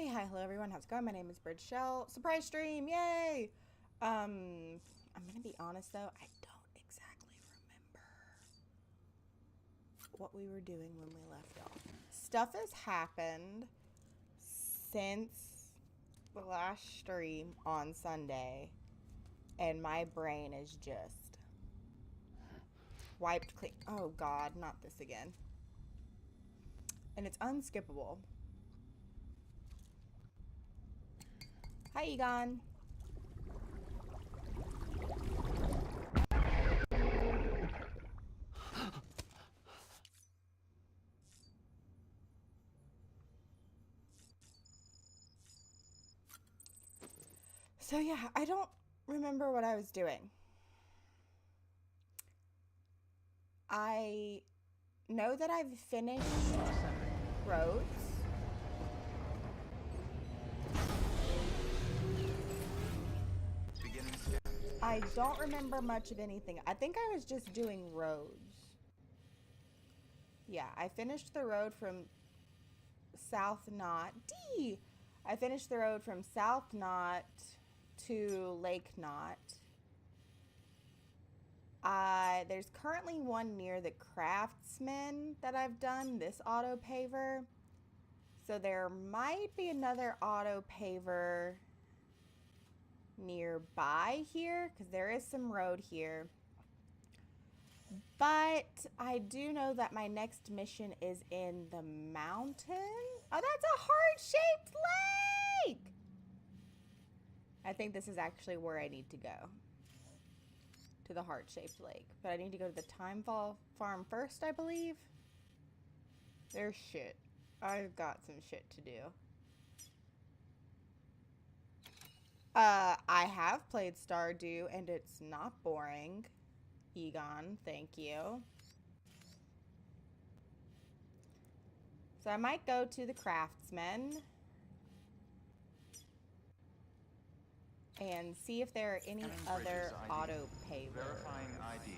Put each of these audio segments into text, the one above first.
Hey, hi, hello everyone. How's it going? My name is Bridge Shell. Surprise stream, yay! I'm gonna be honest though, I don't exactly remember what we were doing when we left off. Stuff has happened since the last stream on Sunday, and my brain is just wiped clean. Oh god, not this again. And it's unskippable. Hi, Egon. So yeah, I don't remember what I was doing. I know that I've finished roads. I don't remember much of anything. I think I was just doing roads. Yeah, I finished the road from South Knot. I finished the road from South Knot to Lake Knot. There's currently one near the Craftsman that I've done, this auto paver. So there might be another auto paver nearby here, because there is some road here. But I do know that my next mission is in the mountain. Oh, that's a heart-shaped lake! I think this is actually where I need to go. To the heart-shaped lake. But I need to go to the Time Farm first, I believe. There's shit. I've got some shit to do. I have played Stardew, and it's not boring. Egon, thank you. So I might go to the Craftsman and see if there are any other auto pavers. Verifying ID.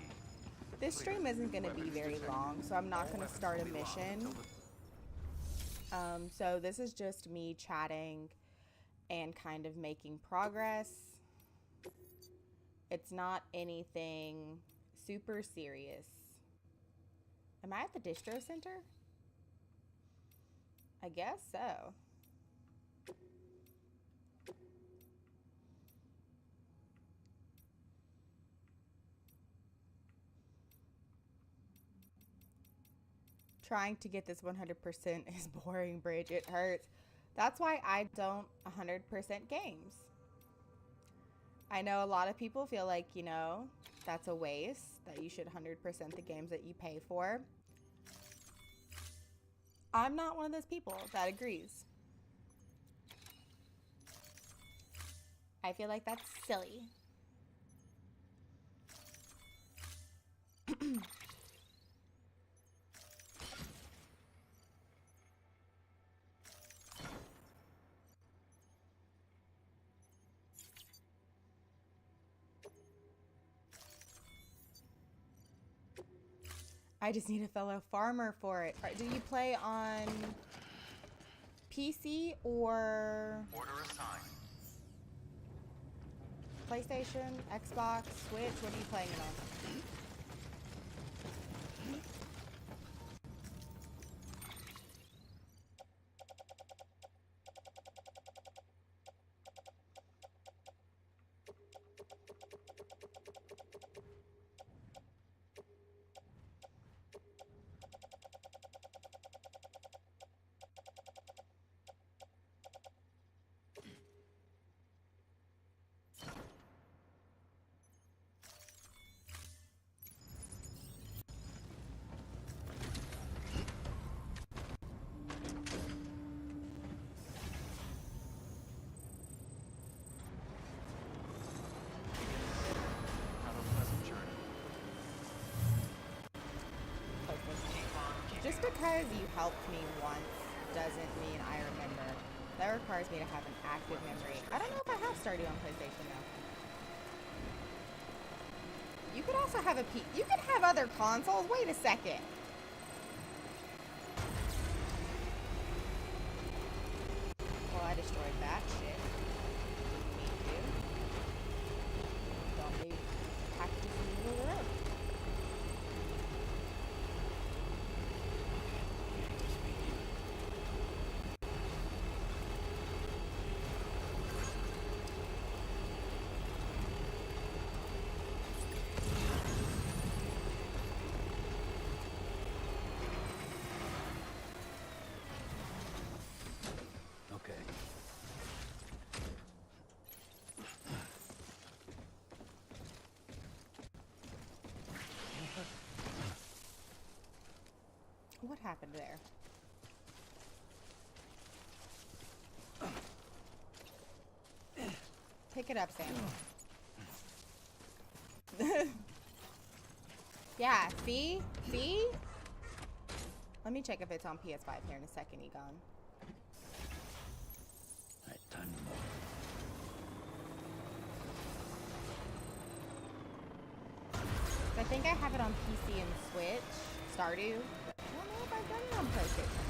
This stream isn't going to be very long, so I'm not going to start a mission. So this is just me chatting and kind of making progress. It's not anything super serious. Am I at the distro center? I guess so. Trying to get this 100% is boring, Bridge. It hurts. That's why I don't 100% games. I know a lot of people feel like, you know, that's a waste, that you should 100% the games that you pay for. I'm not one of those people that agrees. I feel like that's silly. I just need a fellow farmer for it. Do you play on PC or Order assigned. PlayStation, Xbox, Switch? What are you playing it on? Have a pleasant journey. Just because you helped me once doesn't mean I remember. That requires me to have an active memory. I don't know if I have Stardew on PlayStation now. You could also have you could have other consoles. Wait a second. Well, I What happened there? Pick it up, Sam. Yeah, see? See? Let me check if it's on PS5 here in a second, Egon. Right, time to move. I think I have it on PC and Switch, Stardew, but I don't know if I've done it on PlayStation.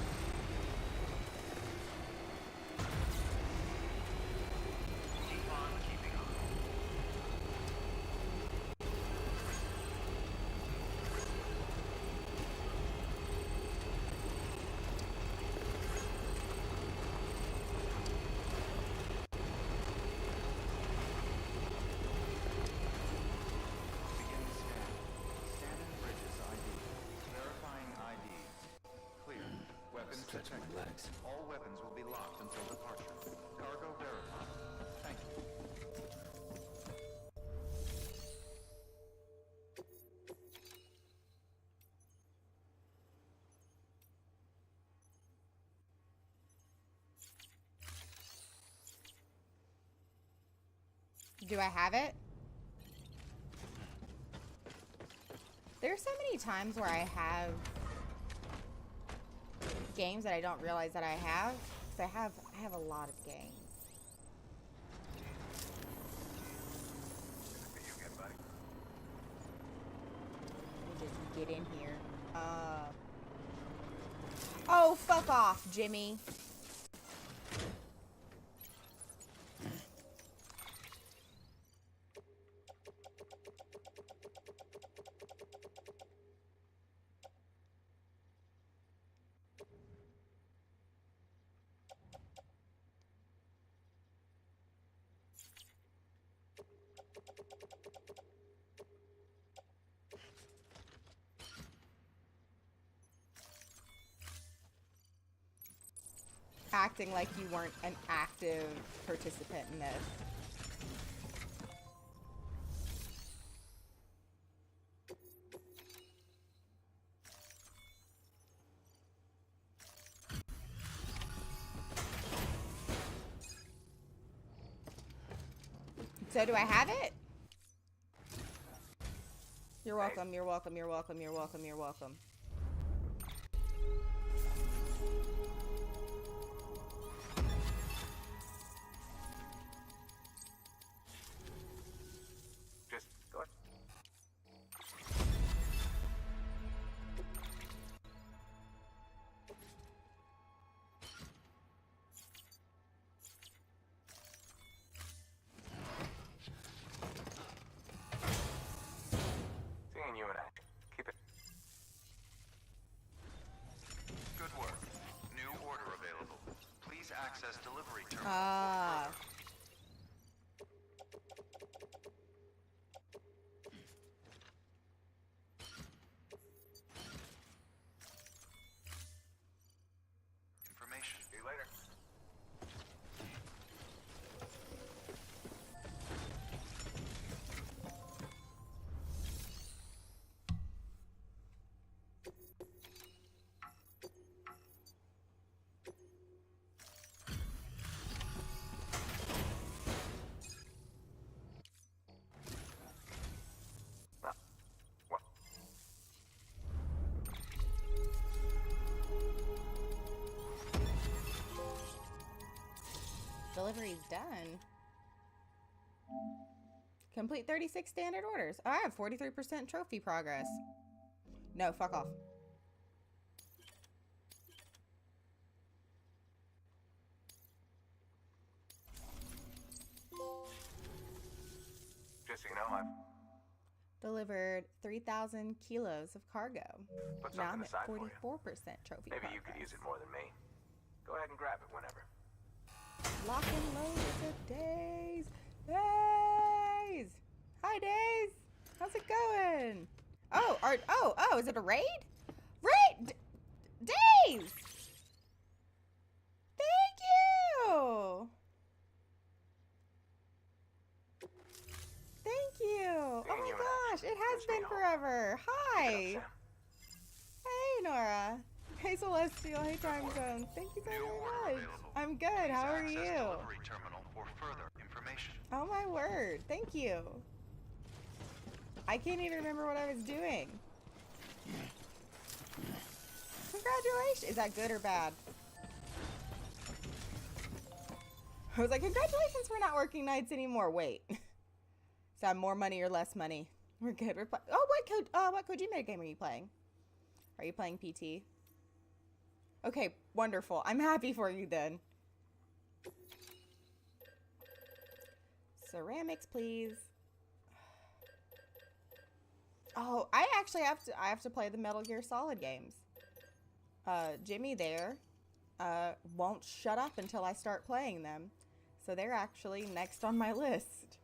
Keep on keeping on. Beginning scan. Scanning bridges ID. Verifying ID. Clear. Weapons Stretch my detected. legs. All weapons will be locked until departure. Cargo verified. Thank you. Do I have it? There's so many times where I have games that I don't realize that I have. Because I have a lot of games. Let me just get in here. Oh, fuck off, Jimmy. Acting like you weren't an active participant in this. So do I have it? You're welcome, you're welcome, you're welcome, you're welcome, you're welcome. Just go ahead. Seeing you in action. Keep it. Good work. New order available. Please access delivery terminal. Ah. Information. See you later. What? Delivery's done. Complete 36 standard orders. Oh, I have 43% trophy progress. No, fuck off. Just so you know, I've Delivered 3,000 kilos of cargo. put Now something I'm at aside for you. 44% trophy Maybe progress. you could use it more than me. Go ahead and grab it whenever. Lock and load of Days. Days. Hi, Days. How's it going? Oh, is it a raid? Raid! Days! Thank you! Thank you. Oh Seeing my you in gosh, action it has gives me been hope. forever. Keep it Hi. up, Sam. Hey, Nora. Celestial. Hey, Time Zone. Thank you so New very order much. available. I'm good. How are Access you? delivery terminal for further information. Oh my word. Thank you. I can't even remember what I was doing. Congratulations. Is that good or bad? I was like, congratulations for not working nights anymore. Wait. Is that more money or less money? We're good. We're oh, what Kojima game are you playing? Are you playing PT? Okay, wonderful. I'm happy for you then. Ceramics, please. Oh, I have to play the Metal Gear Solid games. Jimmy there won't shut up until I start playing them. So they're actually next on my list.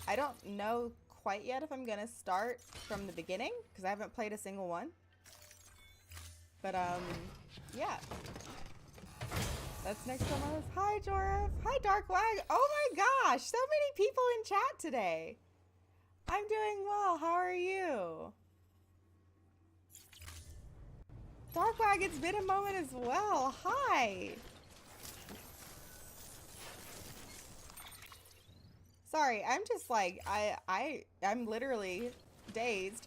I don't know quite yet if I'm gonna start from the beginning because I haven't played a single one. But yeah. That's next on my list. Hi, Jorif. Hi, Dark Wag. Oh my gosh, so many people in chat today. I'm doing well. How are you? Dark Wag, it's been a moment as well. Hi. Sorry, I'm just like I'm literally dazed.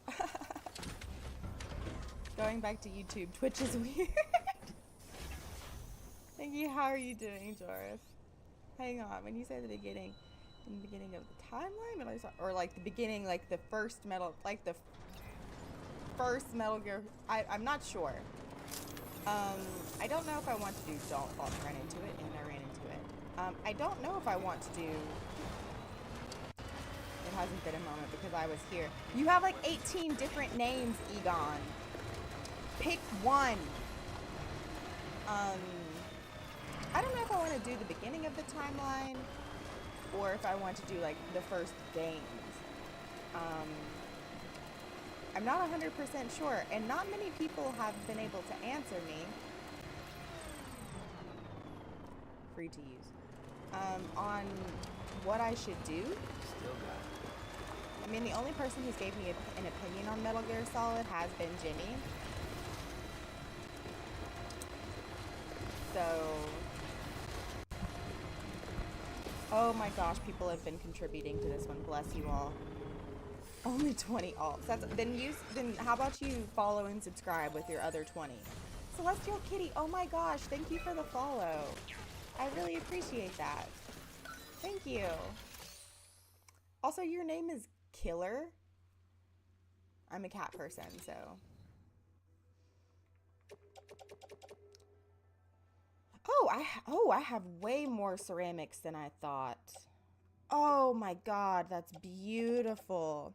Going back to YouTube, Twitch is weird. Thank you. How are you doing, Joris? Hang on. When you say the beginning, in the beginning of the timeline, or like the beginning, like the first Metal Gear. I'm not sure. I don't know if I want to do Don't Fall and Run Into It, and I ran into it. I don't know if I want to do. It hasn't been a moment because I was here. You have like 18 different names, Egon. Pick one. I don't know if I want to do the beginning of the timeline or if I want to do like the first games. I'm not 100% sure, and not many people have been able to answer me. Free to use. On what I should do. Still got it. I mean, the only person who's gave me an opinion on Metal Gear Solid has been Jimmy. So, oh my gosh, people have been contributing to this one. Bless you all. Only 20 alts. Then how about you follow and subscribe with your other 20? Celestial Kitty, oh my gosh, thank you for the follow. I really appreciate that. Thank you. Also, your name is Killer. I'm a cat person, so. Oh, I have way more ceramics than I thought. Oh my god, that's beautiful.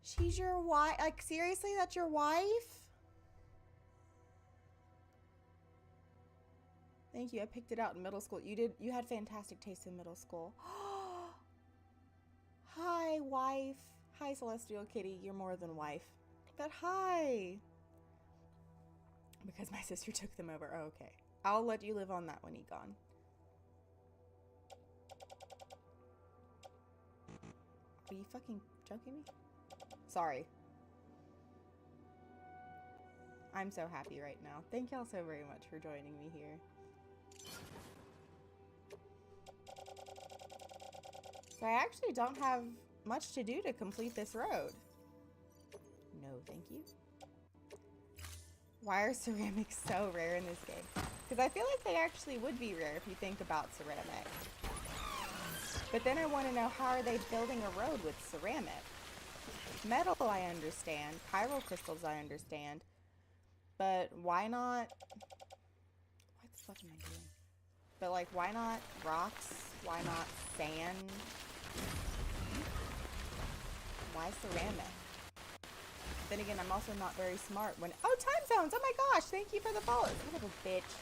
She's your wife? Like, seriously, that's your wife? Thank you. I picked it out in middle school. You had fantastic taste in middle school. Hi, wife. Hi, Celestial Kitty. You're more than wife. But hi. Because my sister took them over. Oh, okay. I'll let you live on that one, Egon. Are you fucking joking me? Sorry. I'm so happy right now. Thank y'all so very much for joining me here. So I actually don't have much to do to complete this road. No, thank you. Why are ceramics so rare in this game? Because I feel like they actually would be rare if you think about ceramic. But then I want to know, how are they building a road with ceramic? Metal, I understand. Chiral crystals, I understand. But why not... What the fuck am I doing? But, like, why not rocks? Why not sand? Why ceramic? Then again, I'm also not very smart when... Oh, time zones! Oh my gosh! Thank you for the follow! Son of a bitch.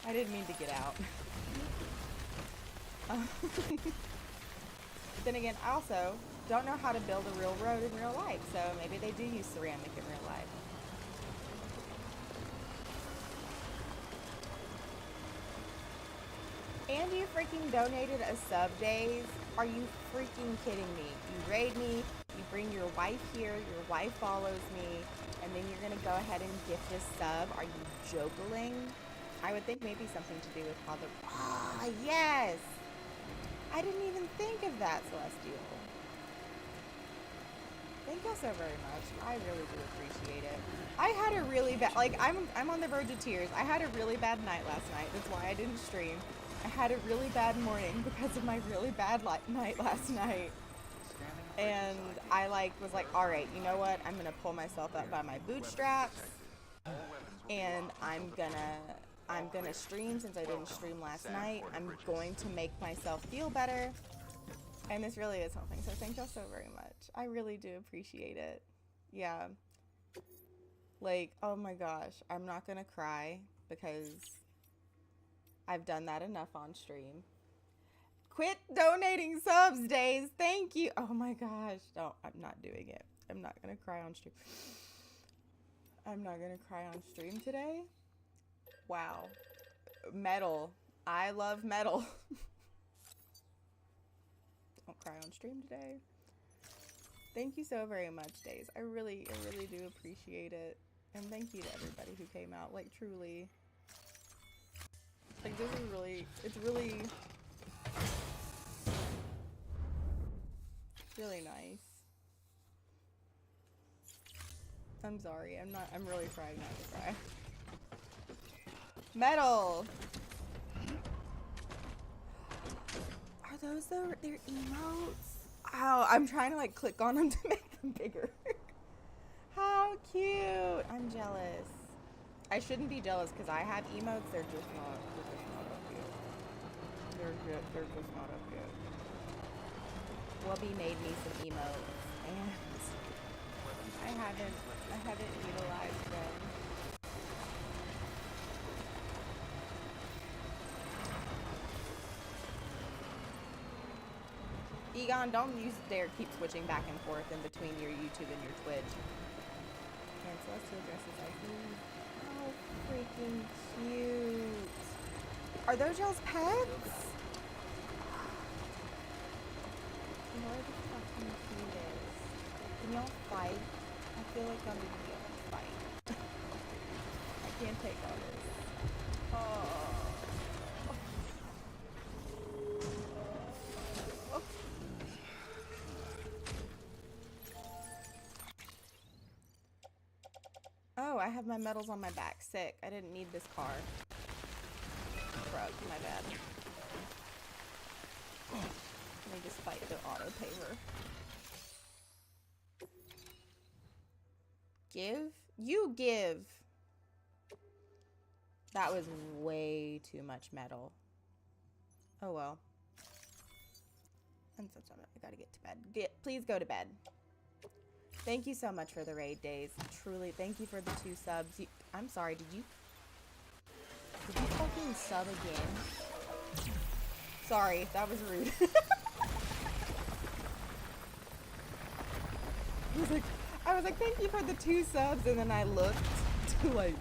I didn't mean to get out. Then again, I also don't know how to build a real road in real life, so maybe they do use ceramic in real life. And you freaking donated a sub, Days? Are you freaking kidding me? You raid me, you bring your wife here, your wife follows me, and then go ahead and gift this sub. Are you joking? I would think maybe something to do with how the... Ah, yes! I didn't even think of that, Celestial. Thank you so very much. I really do appreciate it. I had a really bad... Like, I'm on the verge of tears. I had a really bad night last night. That's why I didn't stream. I had a really bad morning because of my really bad night last night. And I was like, all right, you know what? I'm gonna pull myself up by my bootstraps, and I'm gonna stream since I didn't stream last night. I'm going to make myself feel better, and this really is something. So thank y'all so very much. I really do appreciate it. Yeah. Like, oh my gosh, I'm not gonna cry because I've done that enough on stream. Quit donating subs, Days. Thank you. Oh my gosh. No, I'm not doing it. I'm not gonna cry on stream. I'm not gonna cry on stream today. Wow. Metal. I love metal. Don't cry on stream today. Thank you so very much, Days. I really do appreciate it. And thank you to everybody who came out. Like, truly. Like, this is really, it's really nice. I'm sorry. I'm really trying not to cry. Metal! Are those their emotes? Oh, I'm trying to like click on them to make them bigger. How cute! I'm jealous. I shouldn't be jealous because I have emotes. They're just not up yet. They're just not up yet. Wubby made me some emotes, and I haven't utilized them. Egon, don't dare keep switching back and forth in between your YouTube and your Twitch. And Celestial dresses like these. How freaking cute. Are those y'all's pets? What the fucking cutest. Can y'all fight? I feel like I'm gonna be able to fight. I can't take all this. Oh, I have my medals on my back. Sick. I didn't need this car. Frog, my bad. Let me just fight the auto paver. Give? You give! That was way too much metal. Oh well. I'm so sorry. I gotta get to bed. Please go to bed. Thank you so much for the raid, Days. Truly, thank you for the 2 subs. I'm sorry, did you fucking sub again? Sorry, that was rude. I was like, thank you for the 2 subs, and then I looked to like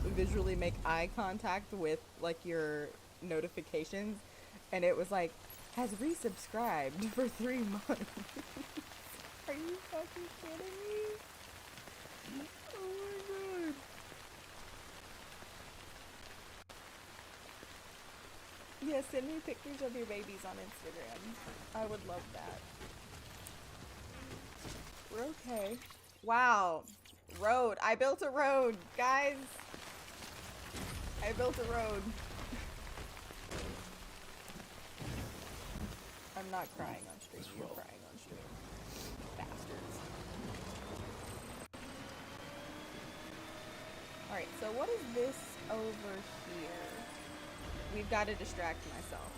visually make eye contact with like your notifications, and it was like, has resubscribed for 3 months. Are you fucking kidding me? Oh my god. Yeah, send me pictures of your babies on Instagram. I would love that. We're okay. Wow. Road. I built a road, guys. I built a road. I'm not crying on stream. You're crying on stream. Bastards. Alright, so what is this over here? We've got to distract myself.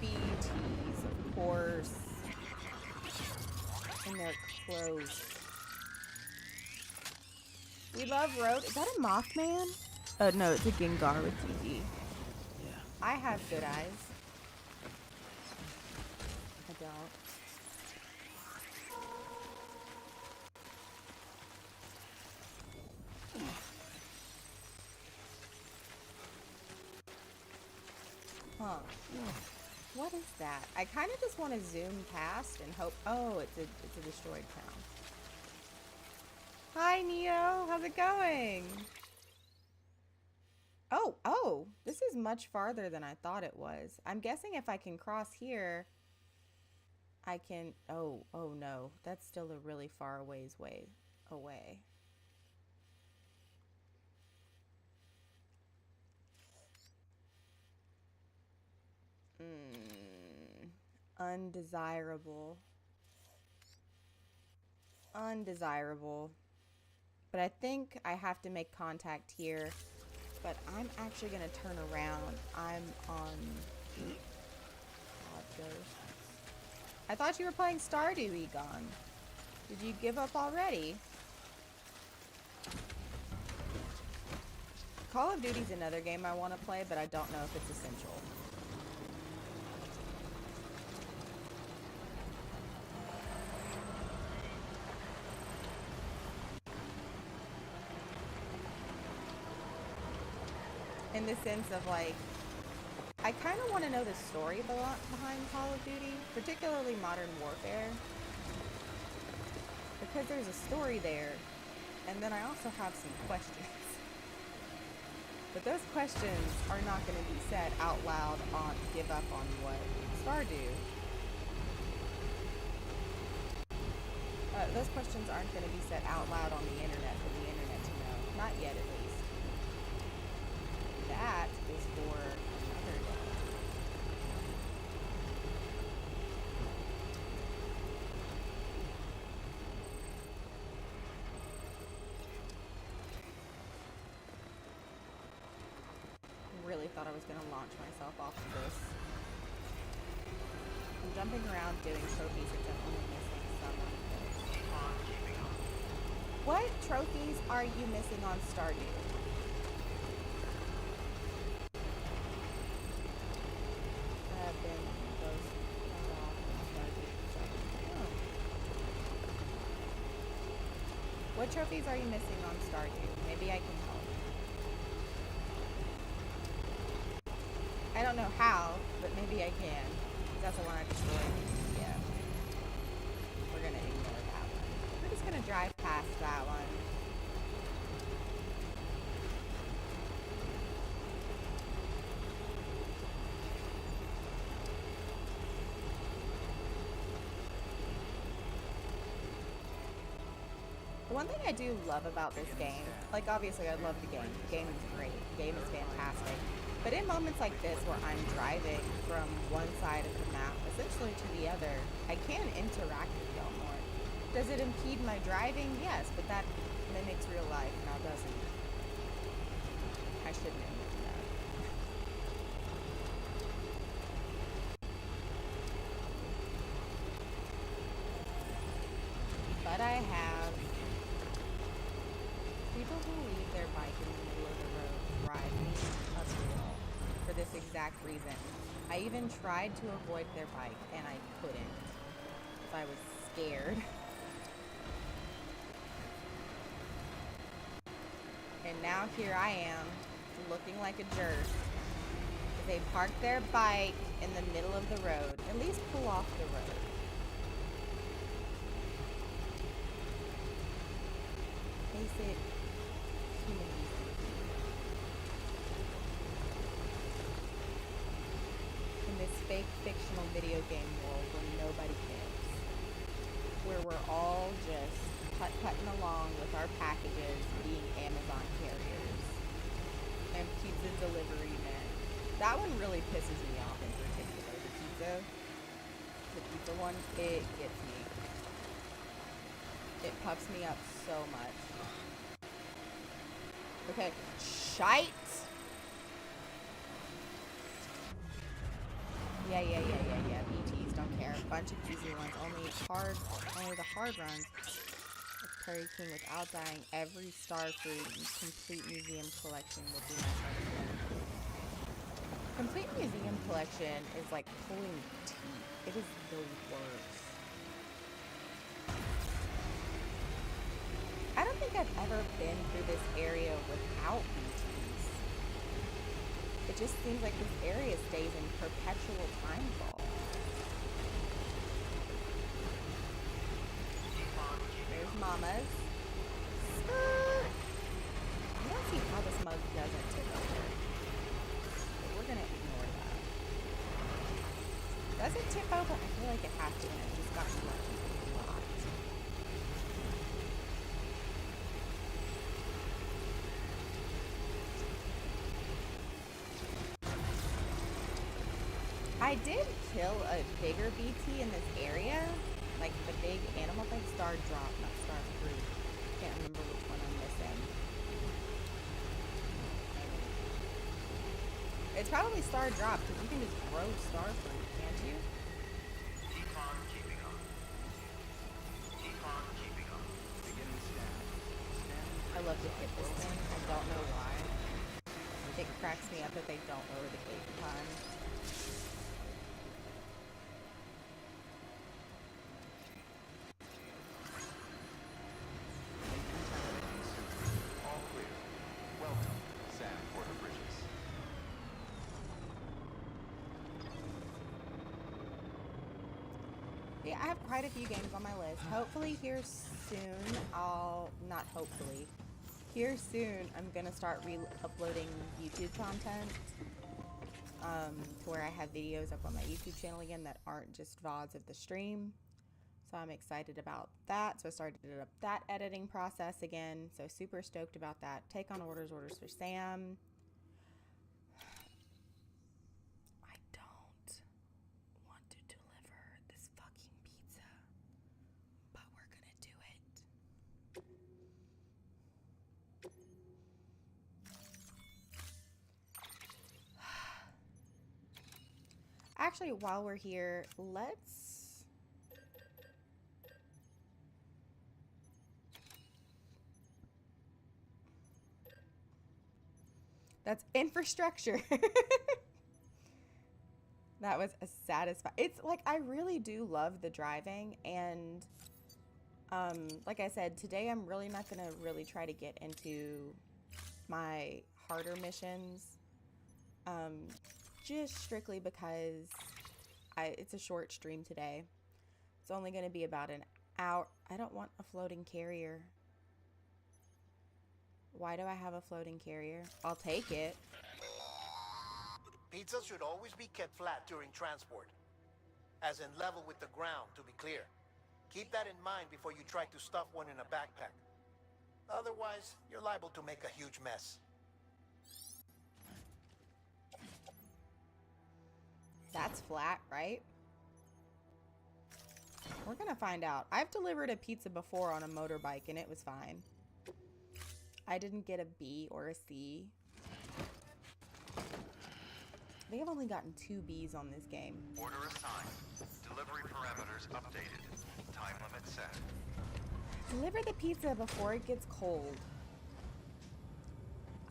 BTs, of course. And their clothes. We love road. Is that a Mothman? Oh no, it's a Gengar with TV. Yeah. I have good eyes. I don't. Huh. What is that? I kind of just want to zoom past and hope. Oh, it's a destroyed town. Hi, Neo. How's it going? Oh, this is much farther than I thought it was. I'm guessing if I can cross here, I can... Oh no. That's still a really far ways way away. Undesirable. Undesirable. But I think I have to make contact here. But I'm actually going to turn around. I'm on... Odd Ghosts. I thought you were playing Stardew, Egon. Did you give up already? Call of Duty's another game I want to play, but I don't know if it's essential. In the sense of, like, I kind of want to know the story behind Call of Duty, particularly Modern Warfare, because there's a story there, and then I also have some questions. But those questions are not going to be said out loud on Give Up on What? Stardew. Those questions aren't going to be said out loud on the internet for the internet to know. Not yet, at least. That is for another day. Really thought I was going to launch myself off of this. I'm jumping around doing trophies except only missing some of those. What trophies are you missing on Stardew? What trophies are you missing on Stardew? Maybe I can help. I don't know how, but maybe I can. That's the one I destroyed. Yeah. We're gonna ignore that one. We're just gonna drive past that one. The one thing I do love about this game, like obviously I love the game. The game is great. The game is fantastic. But in moments like this where I'm driving from one side of the map essentially to the other, I can interact with y'all more. Does it impede my driving? Yes, but that mimics real life, now doesn't it? I shouldn't admit that. But I have people who leave their bike in the middle of the road drive me up the wall for this exact reason. I even tried to avoid their bike and I couldn't because I was scared. And now here I am looking like a jerk. They parked their bike in the middle of the road. At least pull off the road. Basic human decency. In this fake fictional video game world where nobody cares. Where we're all just putting along with our packages being Amazon carriers and pizza delivery men. That one really pisses me off in particular. The pizza one, it gets me. It puffs me up so much. Okay, shite. Yeah. BTs don't care. Bunch of easy ones. Only the hard runs. Prairie King without dying. Every star fruit and complete museum collection will be my first. Complete museum collection is like pulling teeth. It is the worst. I don't think I've ever been through this area without BTs. It just seems like this area stays in perpetual time fall. There's Mama's. though, but I feel like it has to, and I've just gotten lucky a lot. I did kill a bigger BT in this area, like the big animal thing, Star Drop, not Star Fruit. Can't remember which one I'm missing. It's probably Star Drop, because you can just grow Star Fruit, can't you? Keep on keeping up. Keep on keeping up. Beginning scan. I love to hit this thing. I don't know why. It cracks me up that they don't lower the gate in time. All clear. Welcome, Sam Porter Bridges. Yeah, I have quite a few games on my list. Hopefully here soon, not hopefully, here soon I'm gonna start uploading YouTube content to where I have videos up on my YouTube channel again that aren't just VODs of the stream. So I'm excited about that. So I started up that editing process again. So super stoked about that. Take on orders for Sam. I don't want to deliver this fucking pizza, but we're gonna do it. Actually, while we're here, that's infrastructure. That was a satisfying. It's like, I really do love the driving, and like I said, today I'm really not gonna really try to get into my harder missions, just strictly because it's a short stream today. It's only gonna be about an hour. I don't want a floating carrier. Why do I have a floating carrier? I'll take it. Pizza should always be kept flat during transport, as in level with the ground, to be clear. Keep that in mind before you try to stuff one in a backpack. Otherwise, you're liable to make a huge mess. That's flat, right? We're gonna find out. I've delivered a pizza before on a motorbike and it was fine. I didn't get a B or a C. I think I've only gotten 2 B's on this game. Order assigned. Delivery parameters updated. Time limit set. Deliver the pizza before it gets cold.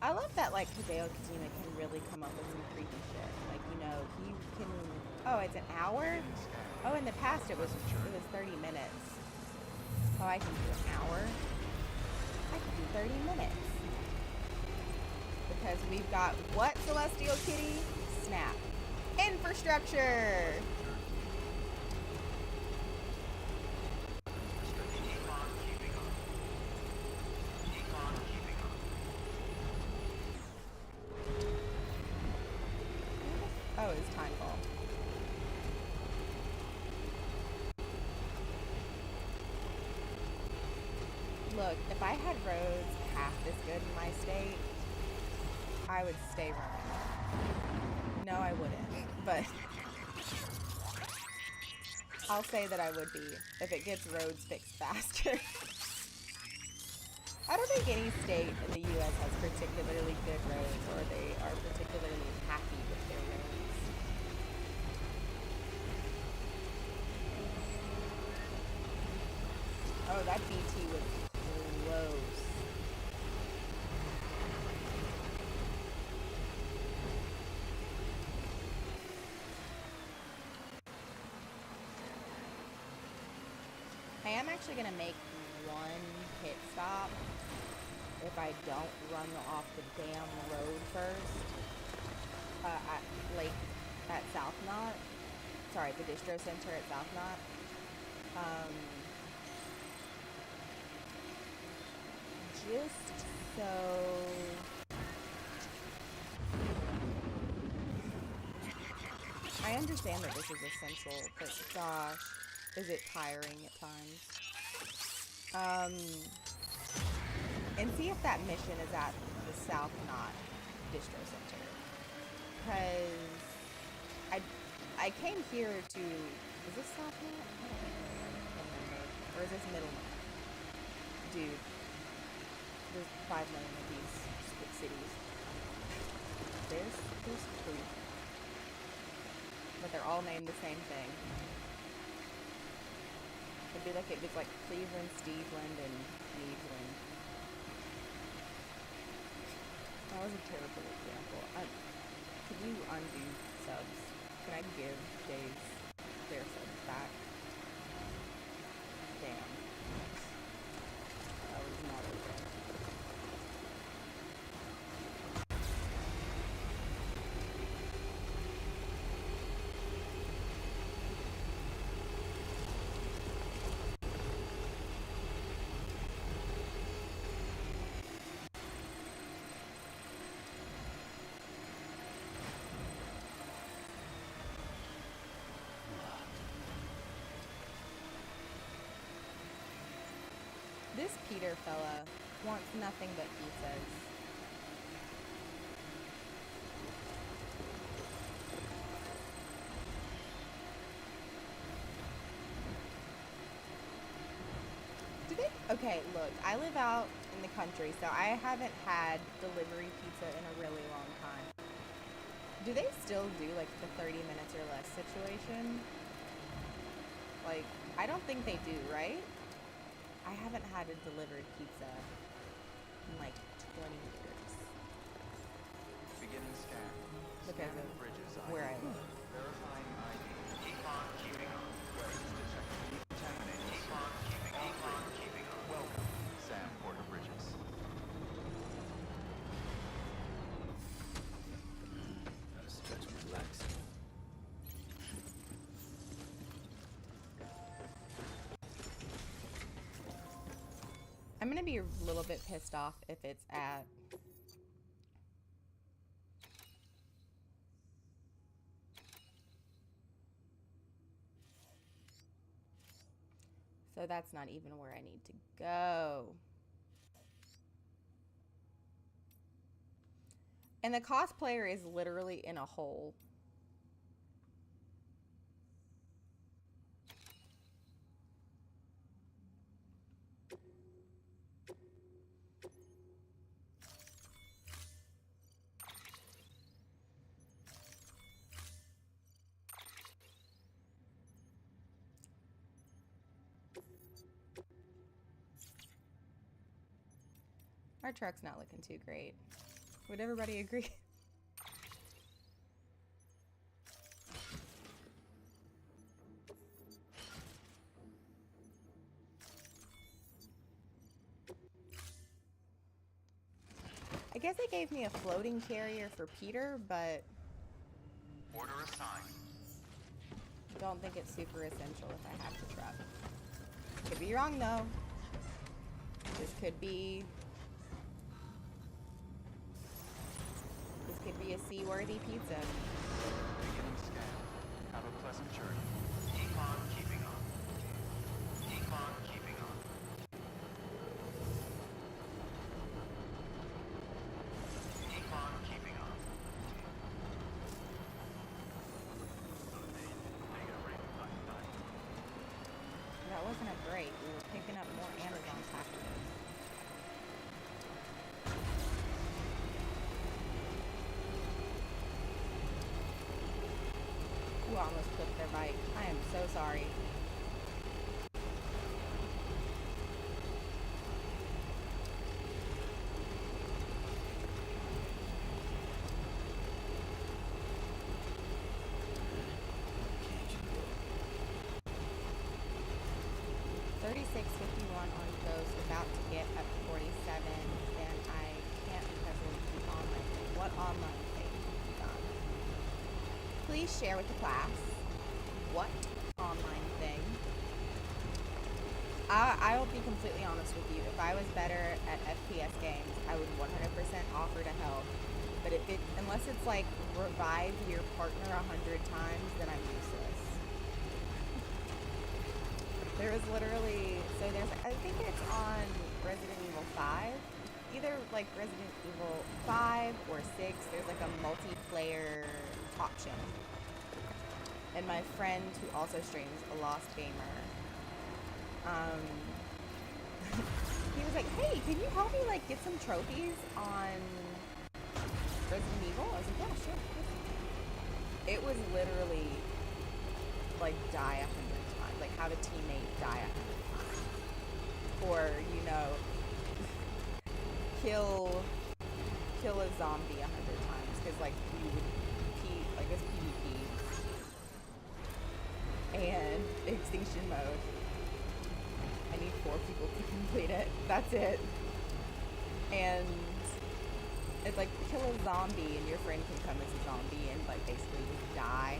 I love that, like, Hideo Kojima can really come up with some creepy shit. Like, you know, he can... Oh, it's an hour? Oh, in the past it was 30 minutes. Oh, I can do an hour? I can do 30 minutes. Because we've got what, Celestial Kitty? Snap. Infrastructure! Keep on keeping up. Keep on keeping up. Oh, it's time ball. Look, if I had roads half this good in my state, I would stay running. No, I wouldn't, but I'll say that I would be if it gets roads fixed faster. I don't think any state in the U.S. has particularly good roads, or they are particularly happy with their roads. Oh, that BT was close. I am actually going to make one pit stop if I don't run off the damn road first. At South Knot. Sorry, the distro center at South Knot. Just so... I I understand that this is essential, but gosh, is it tiring at times? And see if that mission is at the South Knot Distro Center. Because I came here to, is this South Knot? I don't remember. Or is this Middle Knot? Dude, there's 5 million of these cities. This is cool. But they're all named the same thing. It'd be like it was like Cleveland, Steveland, and Cleveland. That was a terrible example. Could you undo subs? Can I give Dave their subs back? Damn. That was not okay. This Peter fella wants nothing but pizzas. Do they? Okay, look, I live out in the country, so I haven't had delivery pizza in a really long time. Do they still do like the 30 minutes or less situation? Like, I don't think they do, right? I haven't had a delivered pizza in like 20 years. Beginning scan. Because Scan of bridges where I ID. live. Verifying ID. Keep on keeping on. Weapons detected. Decontaminating. Keep on keeping on. Welcome, Sam Porter Bridges. Gotta stretch and relax. I'm gonna be a little bit pissed off if it's at so that's not even where I need to go. And the cosplayer is literally in a hole. Our truck's not looking too great. Would everybody agree? I guess they gave me a floating carrier for Peter, but Order assigned. don't think it's super essential if I have the truck. Could be wrong though. This could be a seaworthy pizza. Beginning scan. Have a pleasant journey. Keep on keeping on. Keep on keeping on. Keep on keeping on. That wasn't a break. We were picking up more Amazon packages. Who almost clipped their bike. I am so sorry. $36.51 on coast, about to get up to 47, and I can't because of the online thing. What online thing? Please share with the class. What online thing? I will be completely honest with you. If I was better at FPS games, I would 100% offer to help. But unless it's like revive your partner 100 times, then I'm useless. There was literally, I think it's on Resident Evil 5. Either like Resident Evil 5 or 6, there's like a multiplayer option. And my friend who also streams, a Lost Gamer, he was like, hey, can you help me like get some trophies on Resident Evil? I was like, yeah, sure. It was literally like die 100 times, like have a teammate die 100 times. Or, you know, kill a zombie 100 times, because like you would it's PvP. And extinction mode. I need 4 people to complete it. That's it. And it's like kill a zombie and your friend can come as a zombie and like basically just die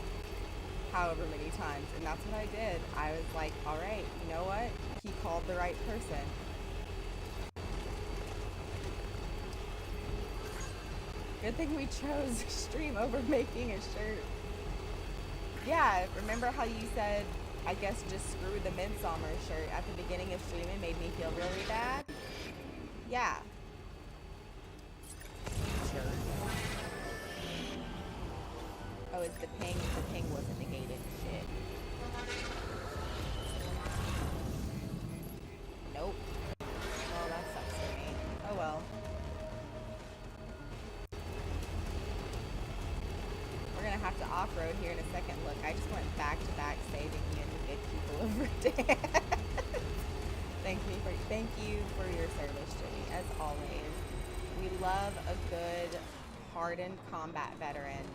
however many times. And that's what I did. I was like, alright, you know what? He called the right person. Good thing we chose stream over making a shirt. Yeah, remember how you said, I guess just screw the Midsummer shirt at the beginning of stream? It made me feel really bad? Yeah. Shirt. Oh, it's the ping. The ping wasn't negated. Shit. Nope. Oh, that sucks for me. Oh well. We're gonna have to off-road here in a second. Look, I just went back-to-back saving you to get people over there. Thank you for your service, Jimmy, as always. We love a good, hardened combat veteran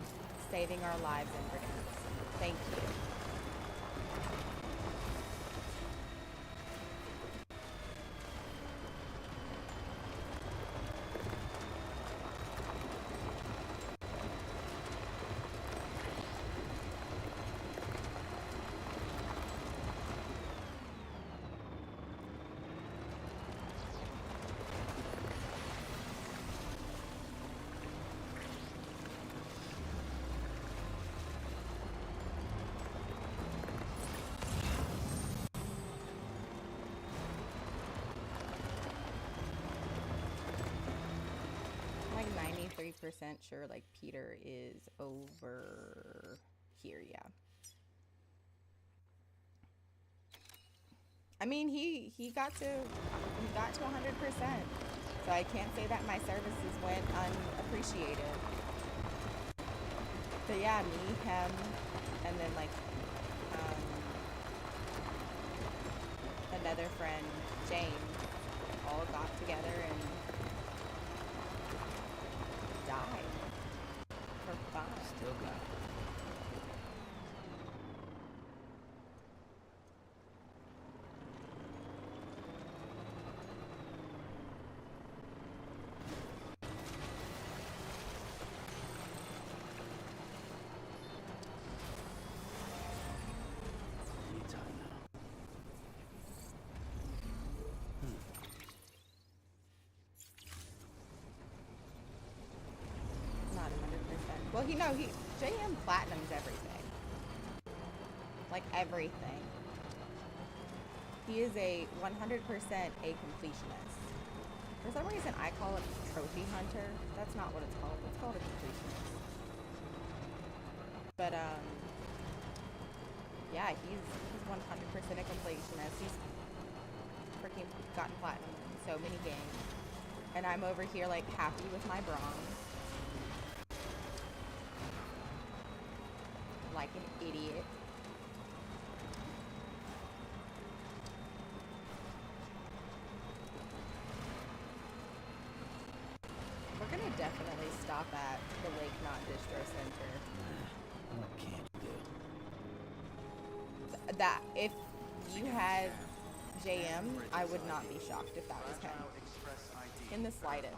saving our lives in Verdansk. Thank you. Like 93% sure like Peter is over here, yeah. I mean he got to 100%. So I can't say that my services went unappreciated. But yeah, me, him, and then like another friend, James, all got together and died for fun. Still got it. Need time now. Not 100%. Well, JM Platinum's everything. Like everything. He is a 100% a completionist. For some reason, I call it trophy hunter. That's not what it's called. It's called a completionist. But yeah, he's 100% a completionist. He's freaking gotten platinum in so many games, and I'm over here like happy with my bronze, like an idiot. We're gonna definitely stop at the Lake Knot Distro Center. What can't you do? That if you had JM, I would not be shocked if that was him. In the slightest.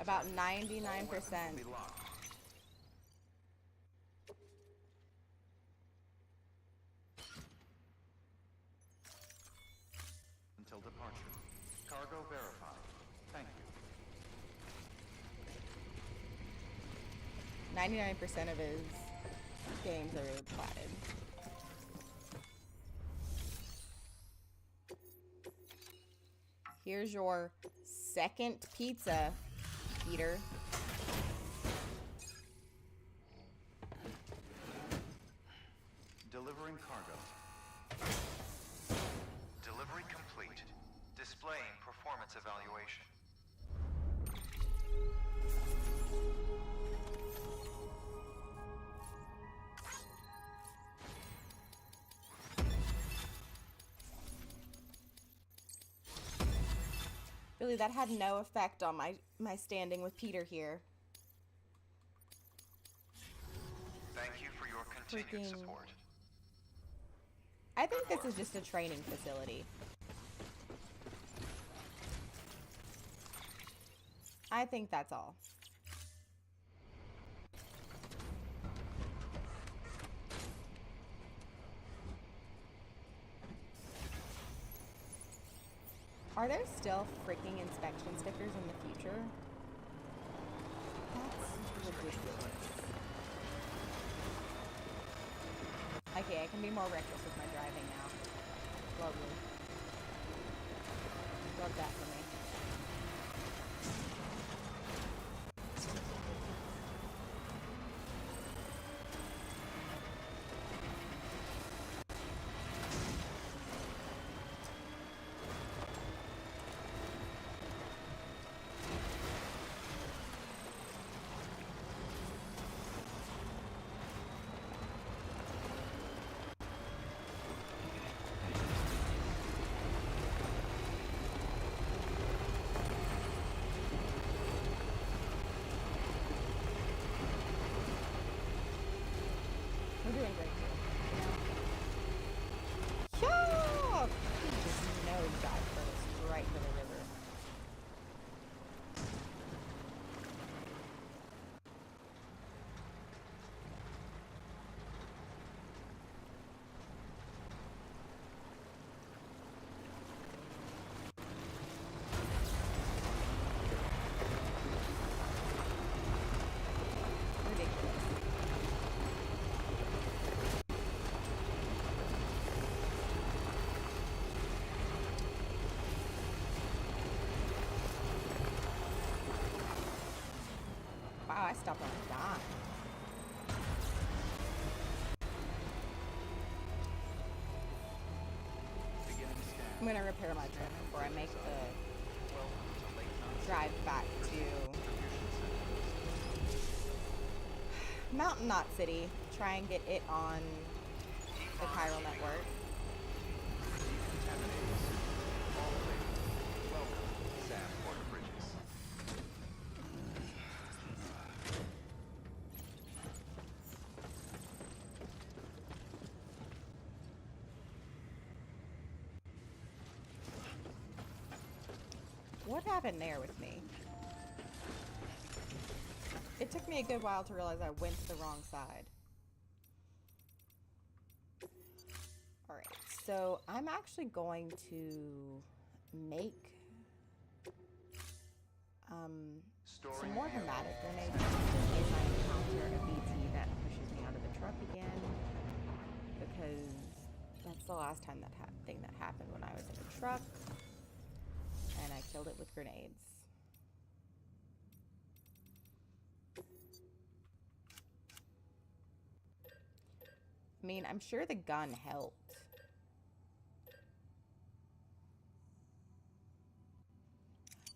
About 99%. Until departure. Cargo verified. Thank you. 99% of his games are platted. Here's your second pizza, Peter. Delivering cargo. Delivery complete. Displaying performance evaluation. Really, that had no effect on my standing with Peter here. Thank you for your continued Freaking- support. I think this is just a training facility. I think that's all. Are there still freaking inspection stickers in the future? That's ridiculous. Okay, I can be more reckless with my driving now. Lovely. Love that for me. We're doing great here. You know? Yeah! He just nosedive first, right for the river. Ridiculous. Wow, I stopped on a dime. Beginning scan. I'm gonna repair my trim before I make the Welcome to Lake Mountain drive back to Distribution Center. Mountain Knot City. Try and get it on the chiral network. Contaminates. All clear. Welcome, Sam Porter Bridges. What happened there with me? It took me a good while to realize I went to the wrong side. Alright, so I'm actually going to make some more hematic grenades just in case I encounter a BT that pushes me out of the truck again. Because that's the last time that thing that happened when I was in a truck. And I killed it with grenades. I mean, I'm sure the gun helped.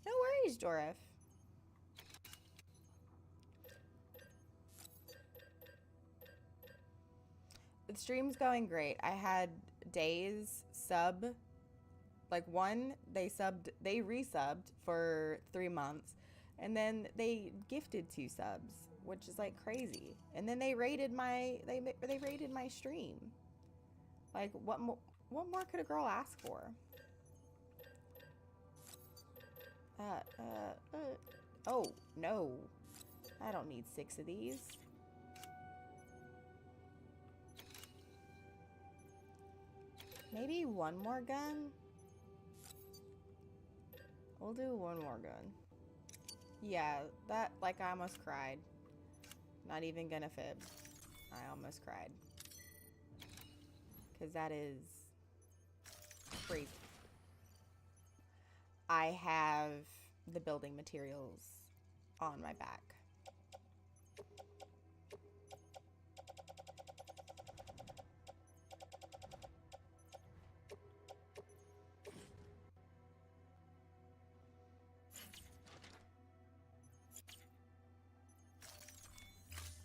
No worries, Dorif. The stream's going great. I had days sub, like one, they resubbed for 3 months, and then they gifted 2 subs, which is like crazy. And then they rated my they rated my stream. Like what more could a girl ask for? Oh no, I don't need 6 of these. Maybe one more gun? We'll do one more gun. Yeah, that, like, I almost cried. Not even gonna fib. I almost cried. Because that is crazy. I have the building materials on my back.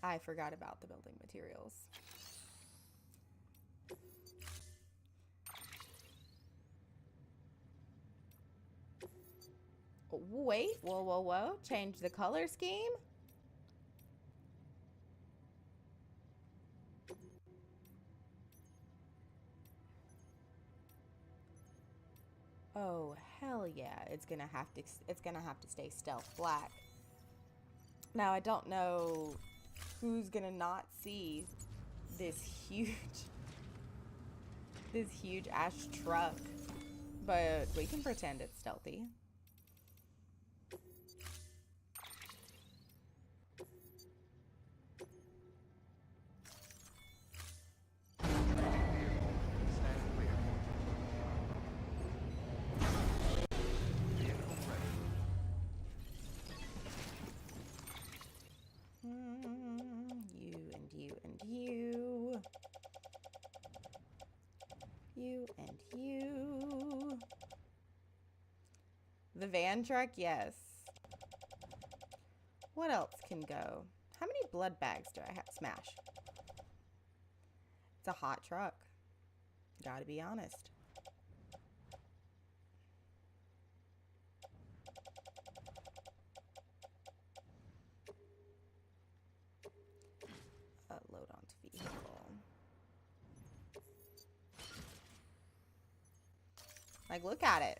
I forgot about the building materials. Wait, whoa, whoa, whoa. Change the color scheme? Oh, hell yeah. It's gonna have to stay stealth black. Now, I don't know who's gonna not see this huge ash truck, but we can pretend it's stealthy. Stand clear. Vehicle ready. You and you and you. You and you. The van truck, yes. What else can go? How many blood bags do I have? Smash. It's a hot truck. Gotta be honest. Load onto vehicle. Like, look at it.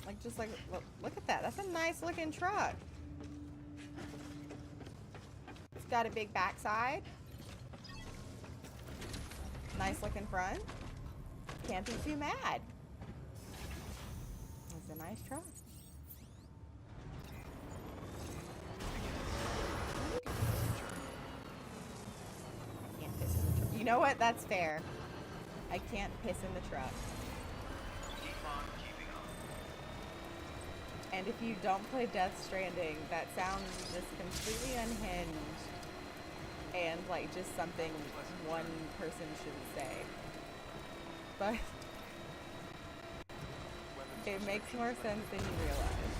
Like, just like, look at that. That's a nice looking truck. It's got a big backside. Nice looking front. Can't be too mad. It's a nice truck. Can't piss in the truck. You know what? That's fair. I can't piss in the truck. Keep on keeping on. And if you don't play Death Stranding, that sounds just completely unhinged and like just something one person shouldn't say. But it makes more sense than you realize.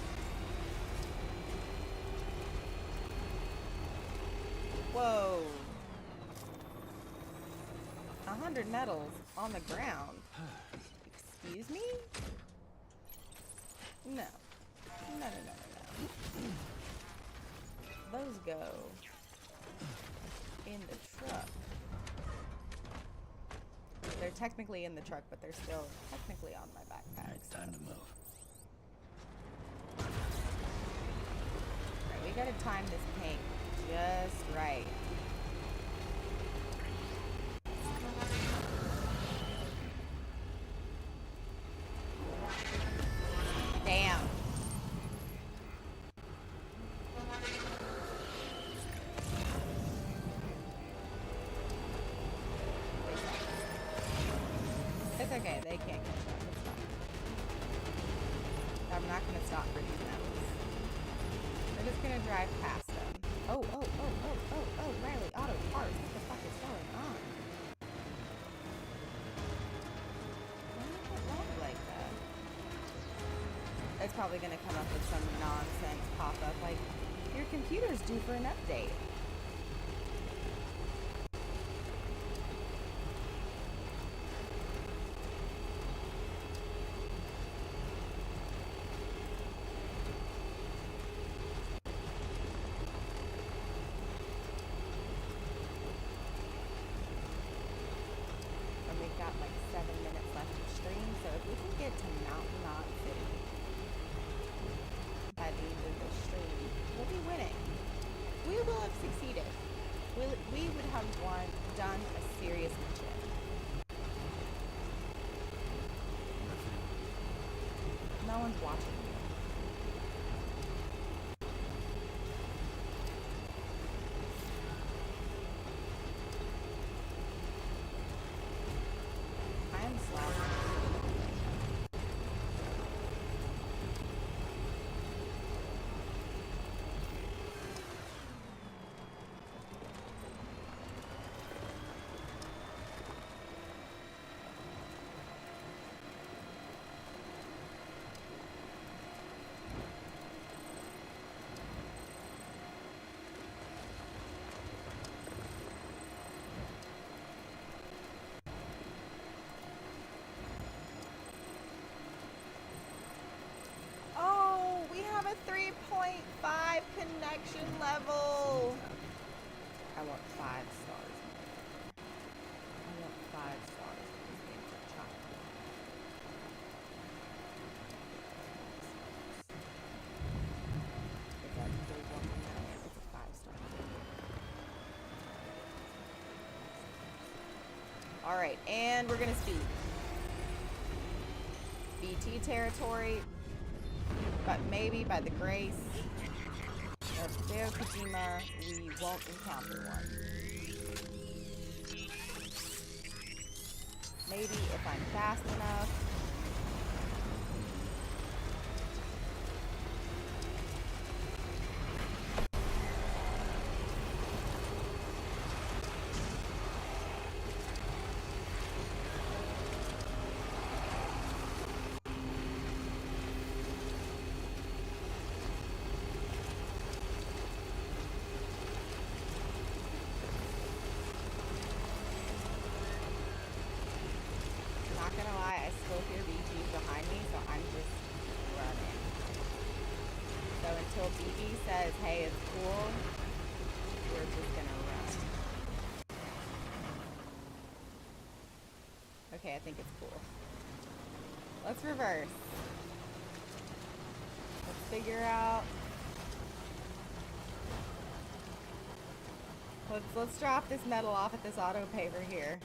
Whoa. 100 medals on the ground. Excuse me? No. No. Those go in the truck. They're technically in the truck, but they're still technically on my backpack. Alright, time to move. Right, we gotta time this paint just right. Damn. It's okay, they can't catch up. It's fine. I'm not gonna stop for these medals. We're just gonna drive past them. Oh, Riley, auto parts. What the fuck is going on? Why is it wrong like that? It's probably gonna come up with some nonsense pop-up like, your computer's due for an update. And we've got like 7 minutes left of stream, so if we can get to Mountain Knot City by the end of the stream, we'll be winning. We will have succeeded. We would have done a serious mission. No one's watching you. connection level. I want 5 stars. I want 5 stars in this game for a child. It's at 319. It's a 5-star. Alright, and we're gonna speed. BT territory, but maybe by the grace of Hideo Kojima, we won't encounter one. Maybe if I'm fast enough. Not gonna lie, I still hear BGs behind me, so I'm just running. So until BG says, hey, it's cool, we're just gonna run. Okay, I think it's cool. Let's reverse. Let's figure out. Let's drop this metal off at this auto paver here.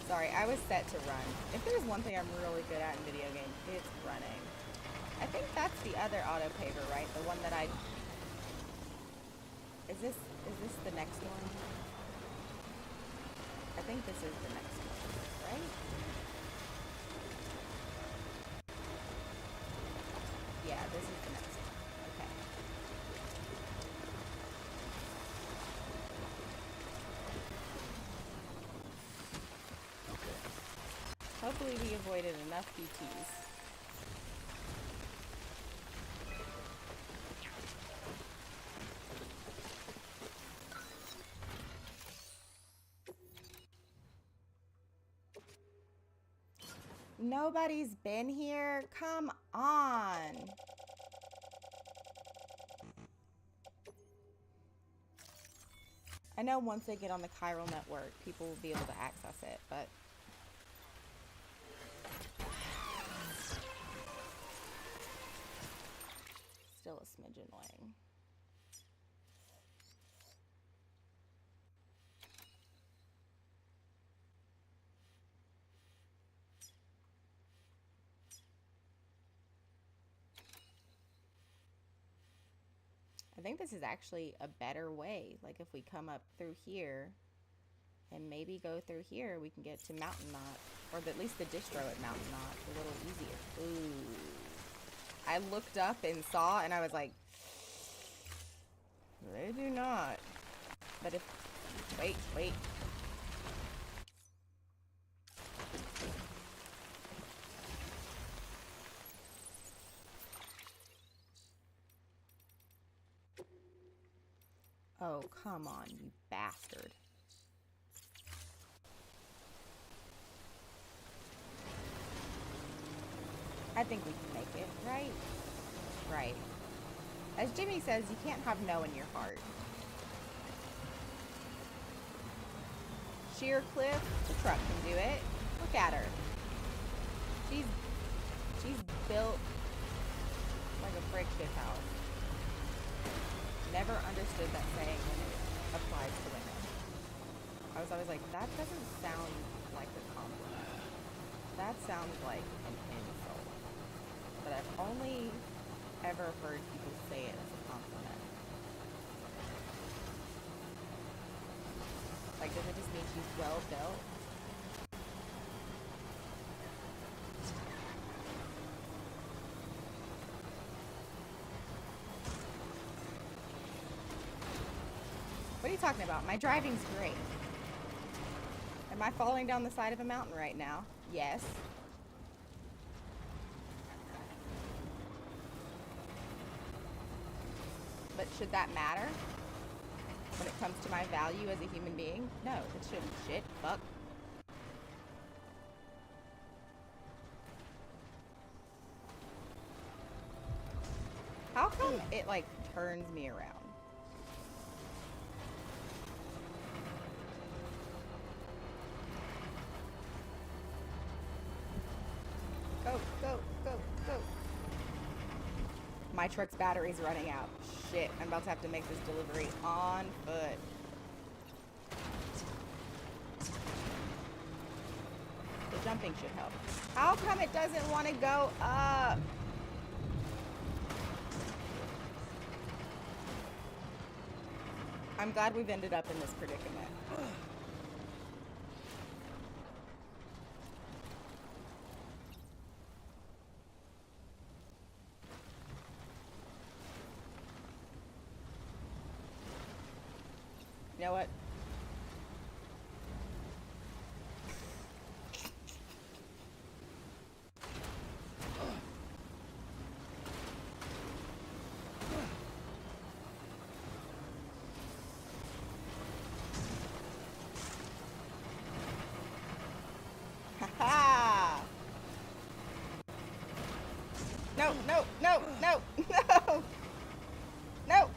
Sorry, I was set to run. If there's one thing I'm really good at in video games, it's running. I think that's the other auto paver, right? The one that I... Is this the next one? I think this is the next one, right? Yeah, this is the next one. Okay. Hopefully we avoided enough BTs. Nobody's been here? Come on. I know once they get on the chiral network, people will be able to access it, but... still a smidge annoying. I think this is actually a better way. Like if we come up through here and maybe go through here, we can get to Mountain Knot, or at least the distro at Mountain Knot a little easier. Ooh. I looked up and saw, and I was like, they do not. But if, wait. Oh, come on, you bastard. I think we can make it, right? Right. As Jimmy says, you can't have no in your heart. Sheer cliff, the truck can do it. Look at her. She's built like a brick shit house. Never understood that saying when it applies to women. I was always like, that doesn't sound like a compliment. That sounds like an insult. But I've only ever heard people say it as a compliment. Like, does it just mean she's well built? What are you talking about? My driving's great. Am I falling down the side of a mountain right now? Yes. But should that matter when it comes to my value as a human being? No, it shouldn't. Shit. Fuck. How come it like turns me around? Go, go, go, go. My truck's battery's running out. Shit, I'm about to have to make this delivery on foot. The jumping should help. How come it doesn't want to go up? I'm glad we've ended up in this predicament. You know what? Ha-ha! No, no, no, no, no! No!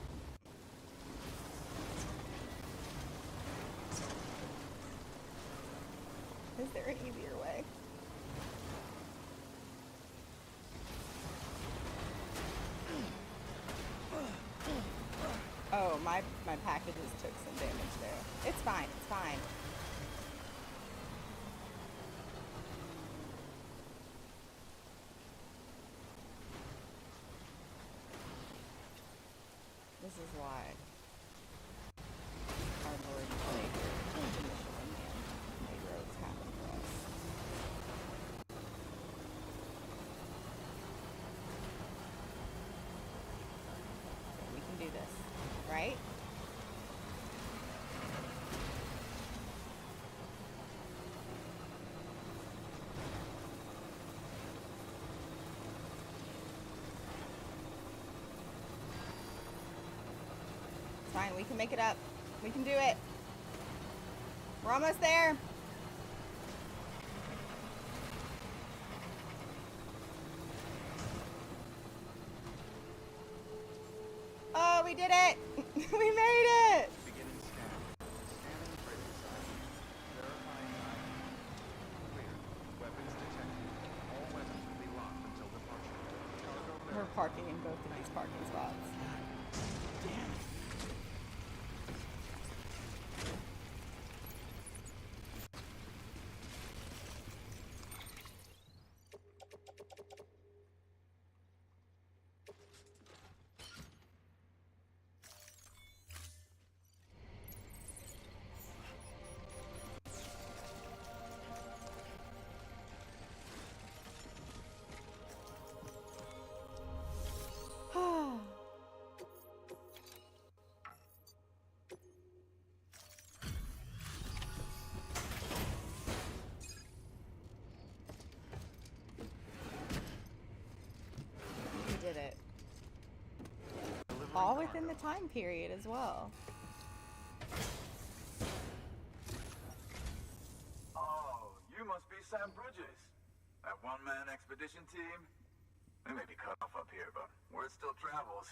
Is there an easier way? Oh, my packages took some damage there. It's fine, it's fine. This is why our Lord and Savior, the Michelin Man, made roads happen for us. We can do this, right? It's fine, we can make it up. We can do it. We're almost there. Oh, we did it! We made it! Beginning scan. Scanning trading site. Verifying ID. Clear. Weapons detected. All weapons will be locked until departure. Cargo We're verified. parking in both of these parking spots. Damn it. We did it. Delivering All cargo. within the time period as well. Oh, you must be Sam Bridges. That one-man expedition team? They may be cut off up here, but word still travels.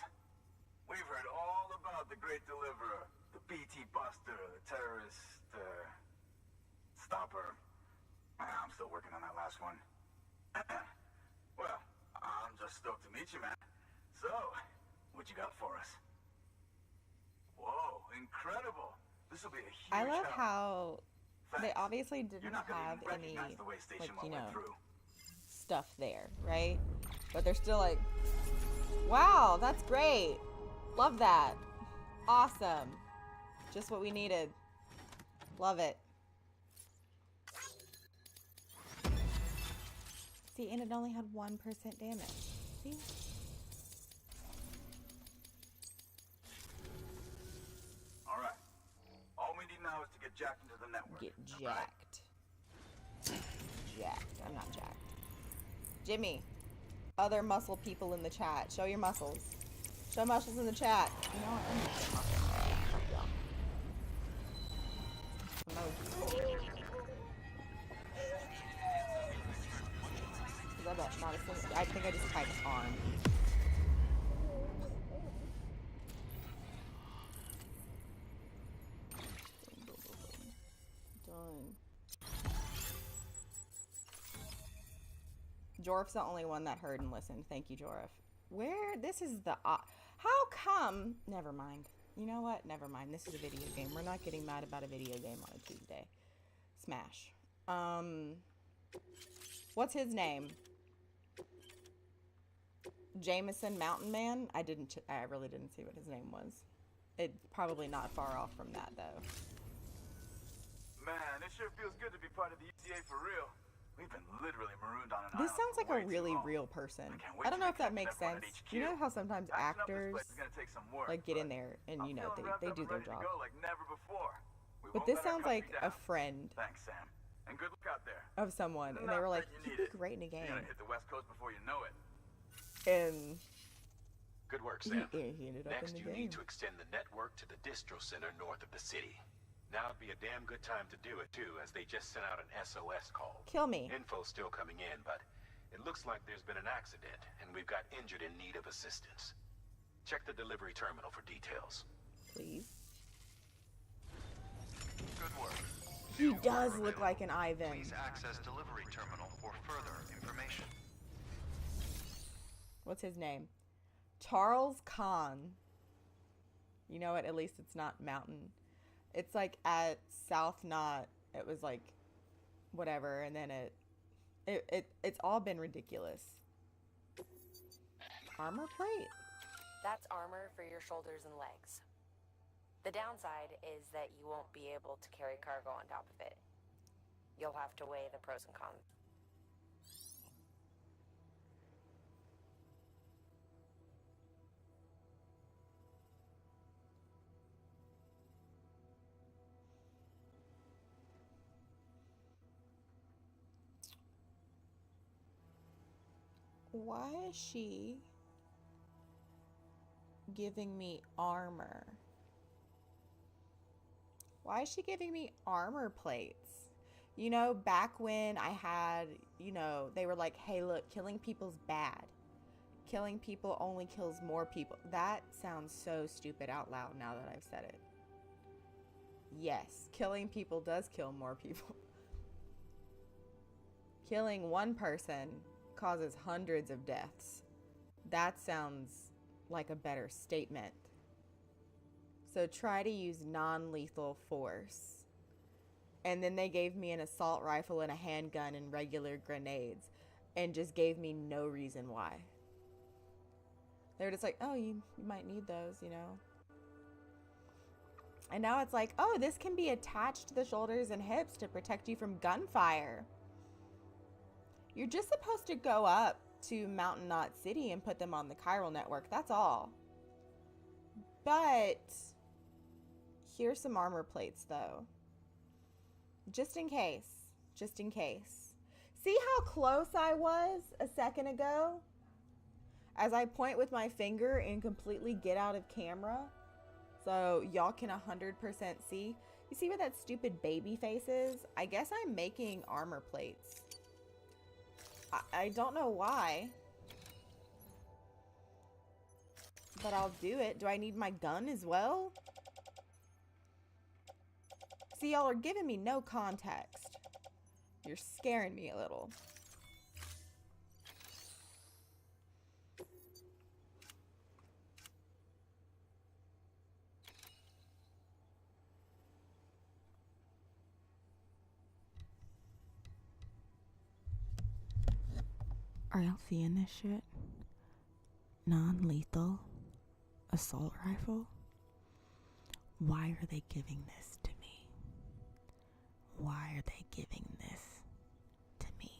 We've heard all about the Great Deliverer, the BT Buster, the terrorist, stopper. I'm still working on that last one. Well, I'm just stoked to meet you, man. So, what you got for us? Whoa, incredible. This will be a huge I love help. how they Thanks. obviously You're didn't not gonna have even any, recognize the way station like, you went know, through. stuff there, right? But they're still like, wow, that's great. Love that. Awesome. Just what we needed. Love it. See, and it only had 1% damage. See? All right. All we need now is to get jacked into the network. Get Right? jacked. Jacked. I'm not jacked. Jimmy, other muscle people in the chat, show your muscles. Show muscles in the chat. You know what? I'm just gonna talk. Is that not a single? I think I just typed arm. Jorf's the only one that heard and listened. Thank you, Jorf. Where? This is the... how come? Never mind. You know what? Never mind. This is a video game. We're not getting mad about a video game on a Tuesday. Smash. What's his name? Jameson Mountain Man? I really didn't see what his name was. It's probably not far off from that, though. Man, it sure feels good to be part of the UTA for real. We've been literally marooned on an This island sounds for like a way too really long. real person. can't wait I don't to know if that reconnect makes with everyone sense. at HQ. You know how sometimes Patching up this actors place is gonna take some work, like get in but there and I'm you know feeling wrapped they up do and their ready to job. go like never before. We But won't this let our sounds like country a down. friend Thanks, Sam. And good luck out there. of someone, and they Not were that like, you "You'd need be it. great in a You're game," gonna hit the West Coast before you know it. and Good work, he, Sam. he ended up Next, in the you game. need to extend the network to the distro center north of the city. Now would be a damn good time to do it, too, as they just sent out an SOS call. Kill me. Info's still coming in, but it looks like there's been an accident, and we've got injured in need of assistance. Check the delivery terminal for details. Please. Good work. He New does order look available. like an Ivan. Please access delivery terminal for further information. What's his name? Charles Kahn. You know what? At least it's not Mountain. It's like at South Knot. It was like whatever, and then it's all been ridiculous. Armor plate? That's armor for your shoulders and legs. The downside is that you won't be able to carry cargo on top of it. You'll have to weigh the pros and cons. Why is she giving me armor? Why is she giving me armor plates? You know, back when I had, you know, they were like, hey, look, killing people's bad. Killing people only kills more people. That sounds so stupid out loud now that I've said it. Yes, killing people does kill more people. Killing one person causes hundreds of deaths. That sounds like a better statement. So try to use non-lethal force. And then they gave me an assault rifle and a handgun and regular grenades and just gave me no reason why. They were just like, oh, you might need those, you know. And now it's like, oh, this can be attached to the shoulders and hips to protect you from gunfire. You're just supposed to go up to Mountain Knot City and put them on the chiral network. That's all. But here's some armor plates, though. Just in case. Just in case. See how close I was a second ago? As I point with my finger and completely get out of camera. So y'all can 100% see. You see where that stupid baby face is? I guess I'm making armor plates. I don't know why. But I'll do it. Do I need my gun as well? See, y'all are giving me no context. You're scaring me a little. Are y'all seeing this shit? Non-lethal assault rifle? Why are they giving this to me? Why are they giving this to me?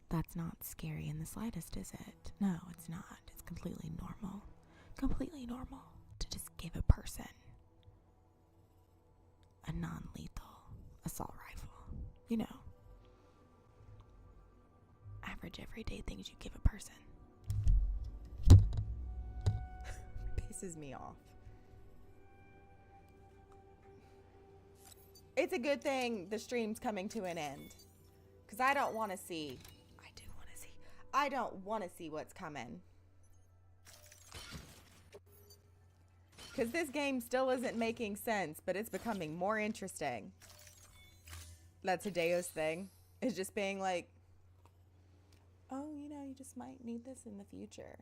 That's not scary in the slightest, is it? No, it's not. It's completely normal. Completely normal to just give a person a non-lethal assault rifle. You know, average everyday things you give a person. Pisses me off. It's a good thing the stream's coming to an end. Because I don't want to see. I don't want to see what's coming. Because this game still isn't making sense, but it's becoming more interesting. That's Hideo's thing. Is just being like, oh, you know, you just might need this in the future.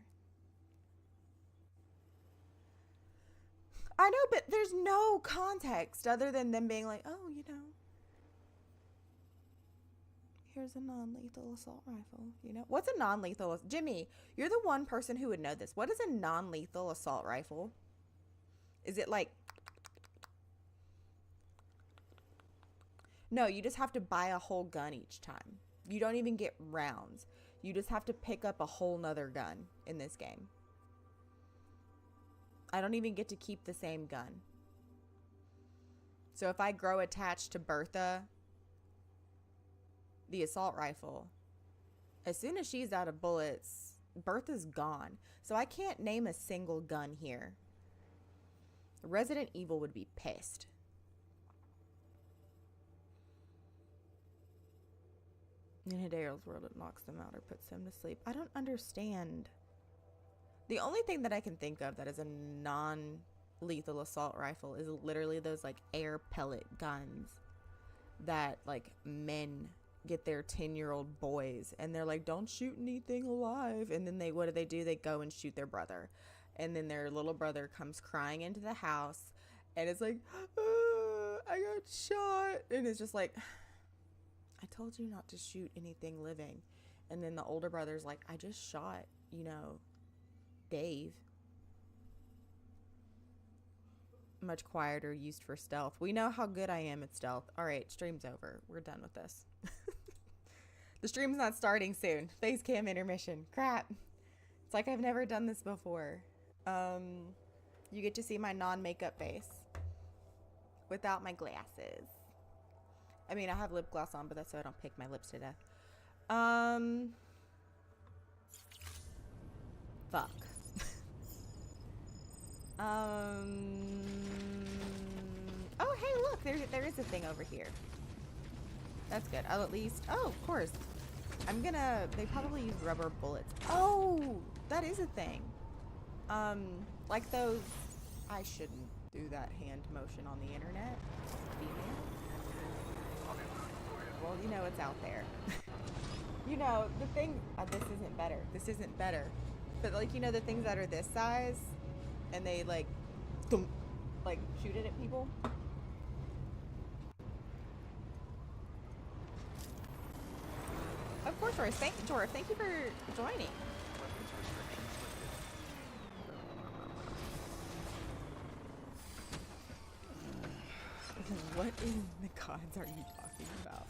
I know, but there's no context other than them being like, oh, you know, here's a non-lethal assault rifle. You know, what's a non-lethal? Jimmy, you're the one person who would know this. What is a non-lethal assault rifle? Is it like... No, you just have to buy a whole gun each time. You don't even get rounds. You just have to pick up a whole nother gun in this game. I don't even get to keep the same gun. So if I grow attached to Bertha, the assault rifle, as soon as she's out of bullets, Bertha's gone. So I can't name a single gun here. Resident Evil would be pissed. In Hideo's world, it knocks them out or puts them to sleep. I don't understand. The only thing that I can think of that is a non-lethal assault rifle is literally those like air pellet guns that like men get their 10-year-old boys and they're like, don't shoot anything alive. And then what do? They go and shoot their brother. And then their little brother comes crying into the house and it's like, I got shot. And it's just like, I told you not to shoot anything living. And then the older brother's like, I just shot, you know, Dave. Much quieter, used for stealth. We know how good I am at stealth. All right, stream's over. We're done with this. The stream's not starting soon. Face cam intermission. Crap. It's like I've never done this before. You get to see my non-makeup face without my glasses. I mean, I have lip gloss on, but that's so I don't pick my lips to death. Fuck. Oh, hey, look, there is a thing over here. That's good. I'll at least, oh, of course. They probably use rubber bullets. Oh, that is a thing. Like those, I shouldn't do that hand motion on the internet. Female. Well, you know, it's out there. You know, the thing, this isn't better. This isn't better. But like, you know, the things that are this size and they like, thump, like shoot it at people. Of course, Doris. Thank you for joining. Weapons restrictions lifted. What in the gods are you talking about?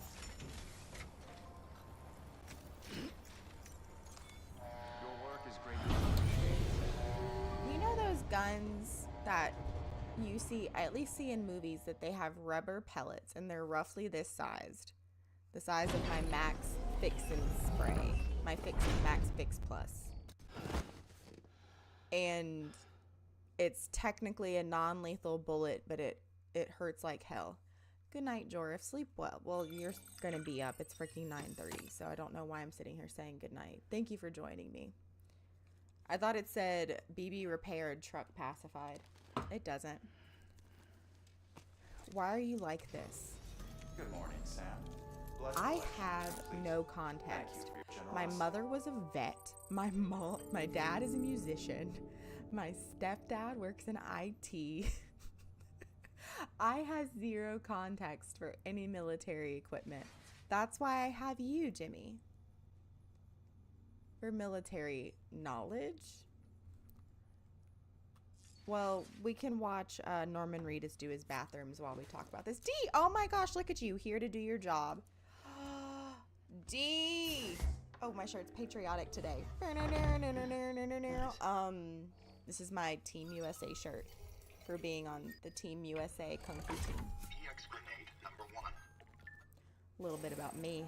Your work is greatly appreciated. You know those guns that you see, I at least see in movies, that they have rubber pellets and they're roughly this sized. The size of my Max Fix and Spray. My Fix and Max Fix Plus. And it's technically a non-lethal bullet, but it hurts like hell. Good night, Jorif. Sleep well. Well, you're gonna be up. It's freaking 9:30, so I don't know why I'm sitting here saying good night. Thank you for joining me. I thought it said BB repaired, truck pacified. It doesn't. Why are you like this? Good morning, Sam. Blood I collection, have please. no Thank you context. for your My generosity. mother was a vet. My dad is a musician. My stepdad works in IT. I have zero context for any military equipment. That's why I have you, Jimmy. For military knowledge. Well, we can watch Norman Reedus do his bathrooms while we talk about this. D! Oh my gosh, look at you. Here to do your job. D! Oh, my shirt's patriotic today. This is my Team USA shirt for being on the Team USA Kung Fu team. EX grenade number 1. A little bit about me.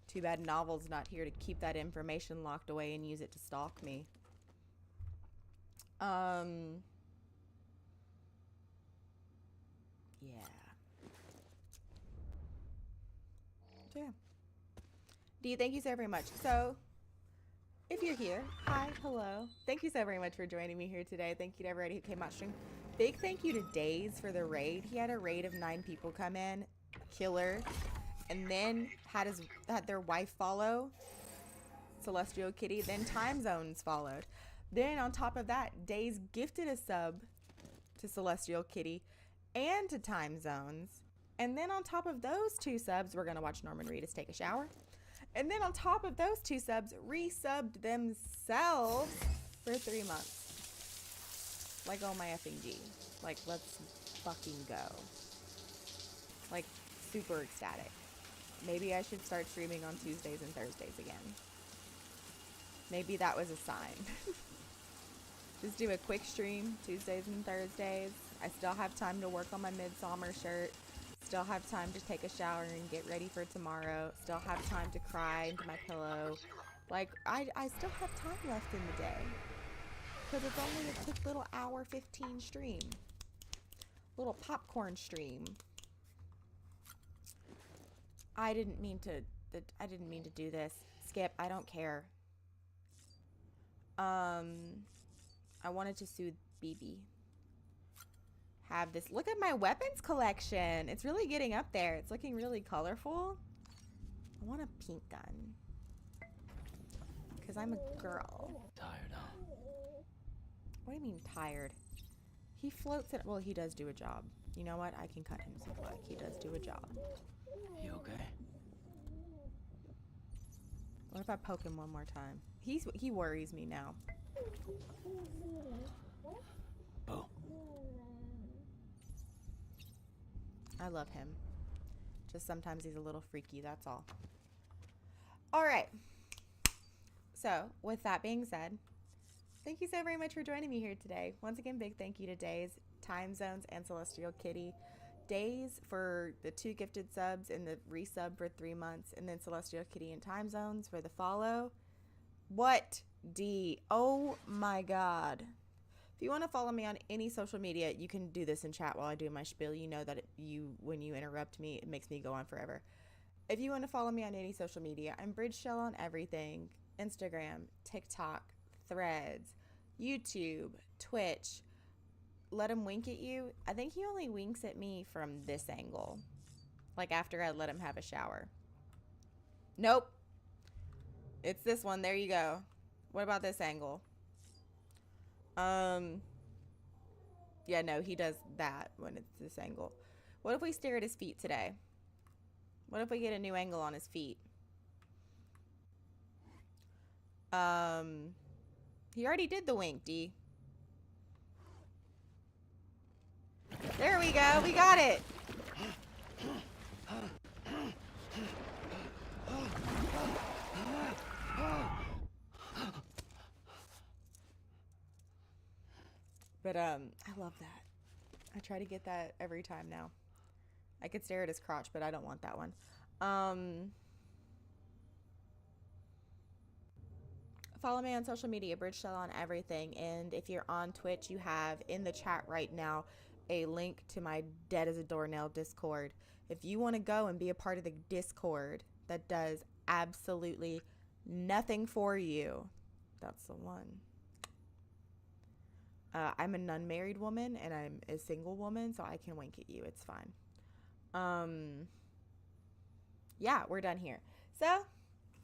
Too bad Novel's not here to keep that information locked away and use it to stalk me. Yeah. So, yeah. D, thank you so very much. So, if you're here, hi, hello. Thank you so very much for joining me here today. Thank you to everybody who came out stream. Big thank you to Days for the raid. He had a raid of 9 people come in. Killer. and then had their wife follow, Celestial Kitty. Then Time Zones followed. Then on top of that, Days gifted a sub to Celestial Kitty and to Time Zones. And then on top of those 2 subs, we're going to watch Norman Reedus take a shower. And then on top of those 2 subs, resubbed themselves for 3 months. Like, oh my effing G. Like, let's fucking go. Like, super ecstatic. Maybe I should start streaming on Tuesdays and Thursdays again. Maybe that was a sign. Just do a quick stream Tuesdays and Thursdays. I still have time to work on my Midsummer shirt. Still have time to take a shower and get ready for tomorrow. Still have time to cry into my pillow. Like, I still have time left in the day. Because it's only a quick little hour 15 stream. Little popcorn stream. I didn't mean to do this. Skip, I don't care. I wanted to soothe BB. Have this. Look at my weapons collection. It's really getting up there. It's looking really colorful. I want a pink gun. Because I'm a girl. Tired, huh? What do you mean tired? He floats it. Well, he does do a job. You know what? I can cut him some slack. He does do a job. You okay? What if I poke him one more time? He worries me now. Boo. I love him. Just sometimes he's a little freaky, that's all. All right. So, with that being said, thank you so very much for joining me here today. Once again, big thank you to Days, Time Zones, and Celestial Kitty. Days for the 2 gifted subs and the resub for 3 months, and then Celestial Kitty and Time Zones for the follow. What? D. Oh my god. If you want to follow me on any social media, you can do this in chat while I do my spiel. You know that when you interrupt me, it makes me go on forever. If you want to follow me on any social media, I'm Bridge Shell on everything. Instagram, TikTok, Threads, YouTube, Twitch. Let him wink at you. I think he only winks at me from this angle. Like after I let him have a shower. Nope. It's this one. There you go. What about this angle? Yeah, no, he does that when it's this angle. What if we stare at his feet today? What if we get a new angle on his feet? He already did the wink, D. There we go. We got it. But I love that. I try to get that every time now. I could stare at his crotch, but I don't want that one. Follow me on social media, Bridge Shell on everything. And if you're on Twitch, you have in the chat right now a link to my Dead as a Doornail Discord. If you want to go and be a part of the Discord that does absolutely nothing for you, that's the one. I'm an unmarried woman and I'm a single woman, so I can wink at you. It's fine. Yeah, we're done here. So,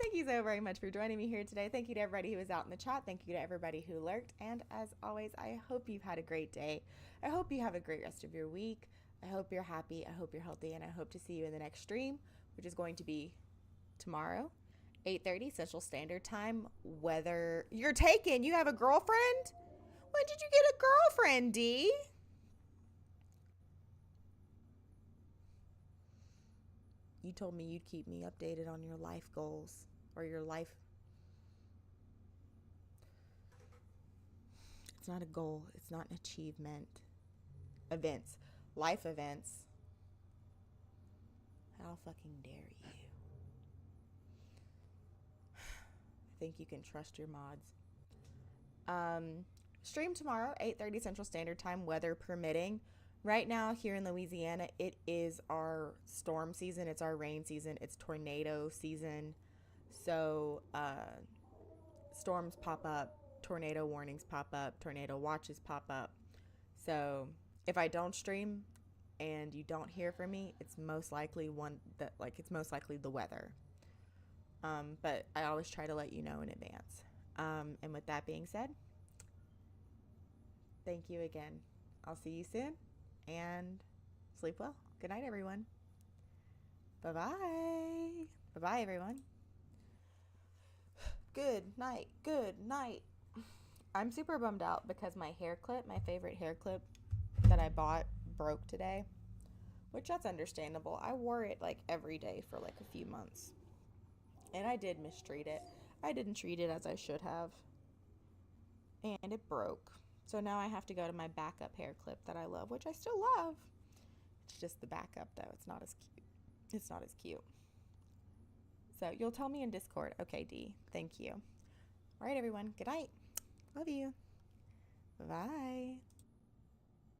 thank you so very much for joining me here today. Thank you to everybody who was out in the chat. Thank you to everybody who lurked. And as always, I hope you've had a great day. I hope you have a great rest of your week. I hope you're happy. I hope you're healthy. And I hope to see you in the next stream, which is going to be tomorrow, 8:30 Central Standard Time. Whether you're taken, you have a girlfriend? When did you get a girlfriend, D? You told me you'd keep me updated on your life goals or your life. It's not a goal. It's not an achievement. Events. Life events. How fucking dare you? I think you can trust your mods. Stream tomorrow, 8:30 Central Standard Time, weather permitting. Right now here in Louisiana, it is our storm season. It's our rain season. It's tornado season. So storms pop up, tornado warnings pop up, tornado watches pop up. So if I don't stream and you don't hear from me, it's most likely it's most likely the weather. But I always try to let you know in advance. And with that being said, thank you again. I'll see you soon, and sleep well. Good night, everyone. Bye-bye. Bye-bye, everyone. Good night. Good night. I'm super bummed out because my hair clip, my favorite hair clip that I bought, broke today, which that's understandable. I wore it like every day for like a few months, and I did mistreat it. I didn't treat it as I should have, and it broke. So now I have to go to my backup hair clip that I love, which I still love. It's just the backup though. It's not as cute. It's not as cute. So you'll tell me in Discord. Okay, D. Thank you. All right, everyone. Good night. Love you. Bye.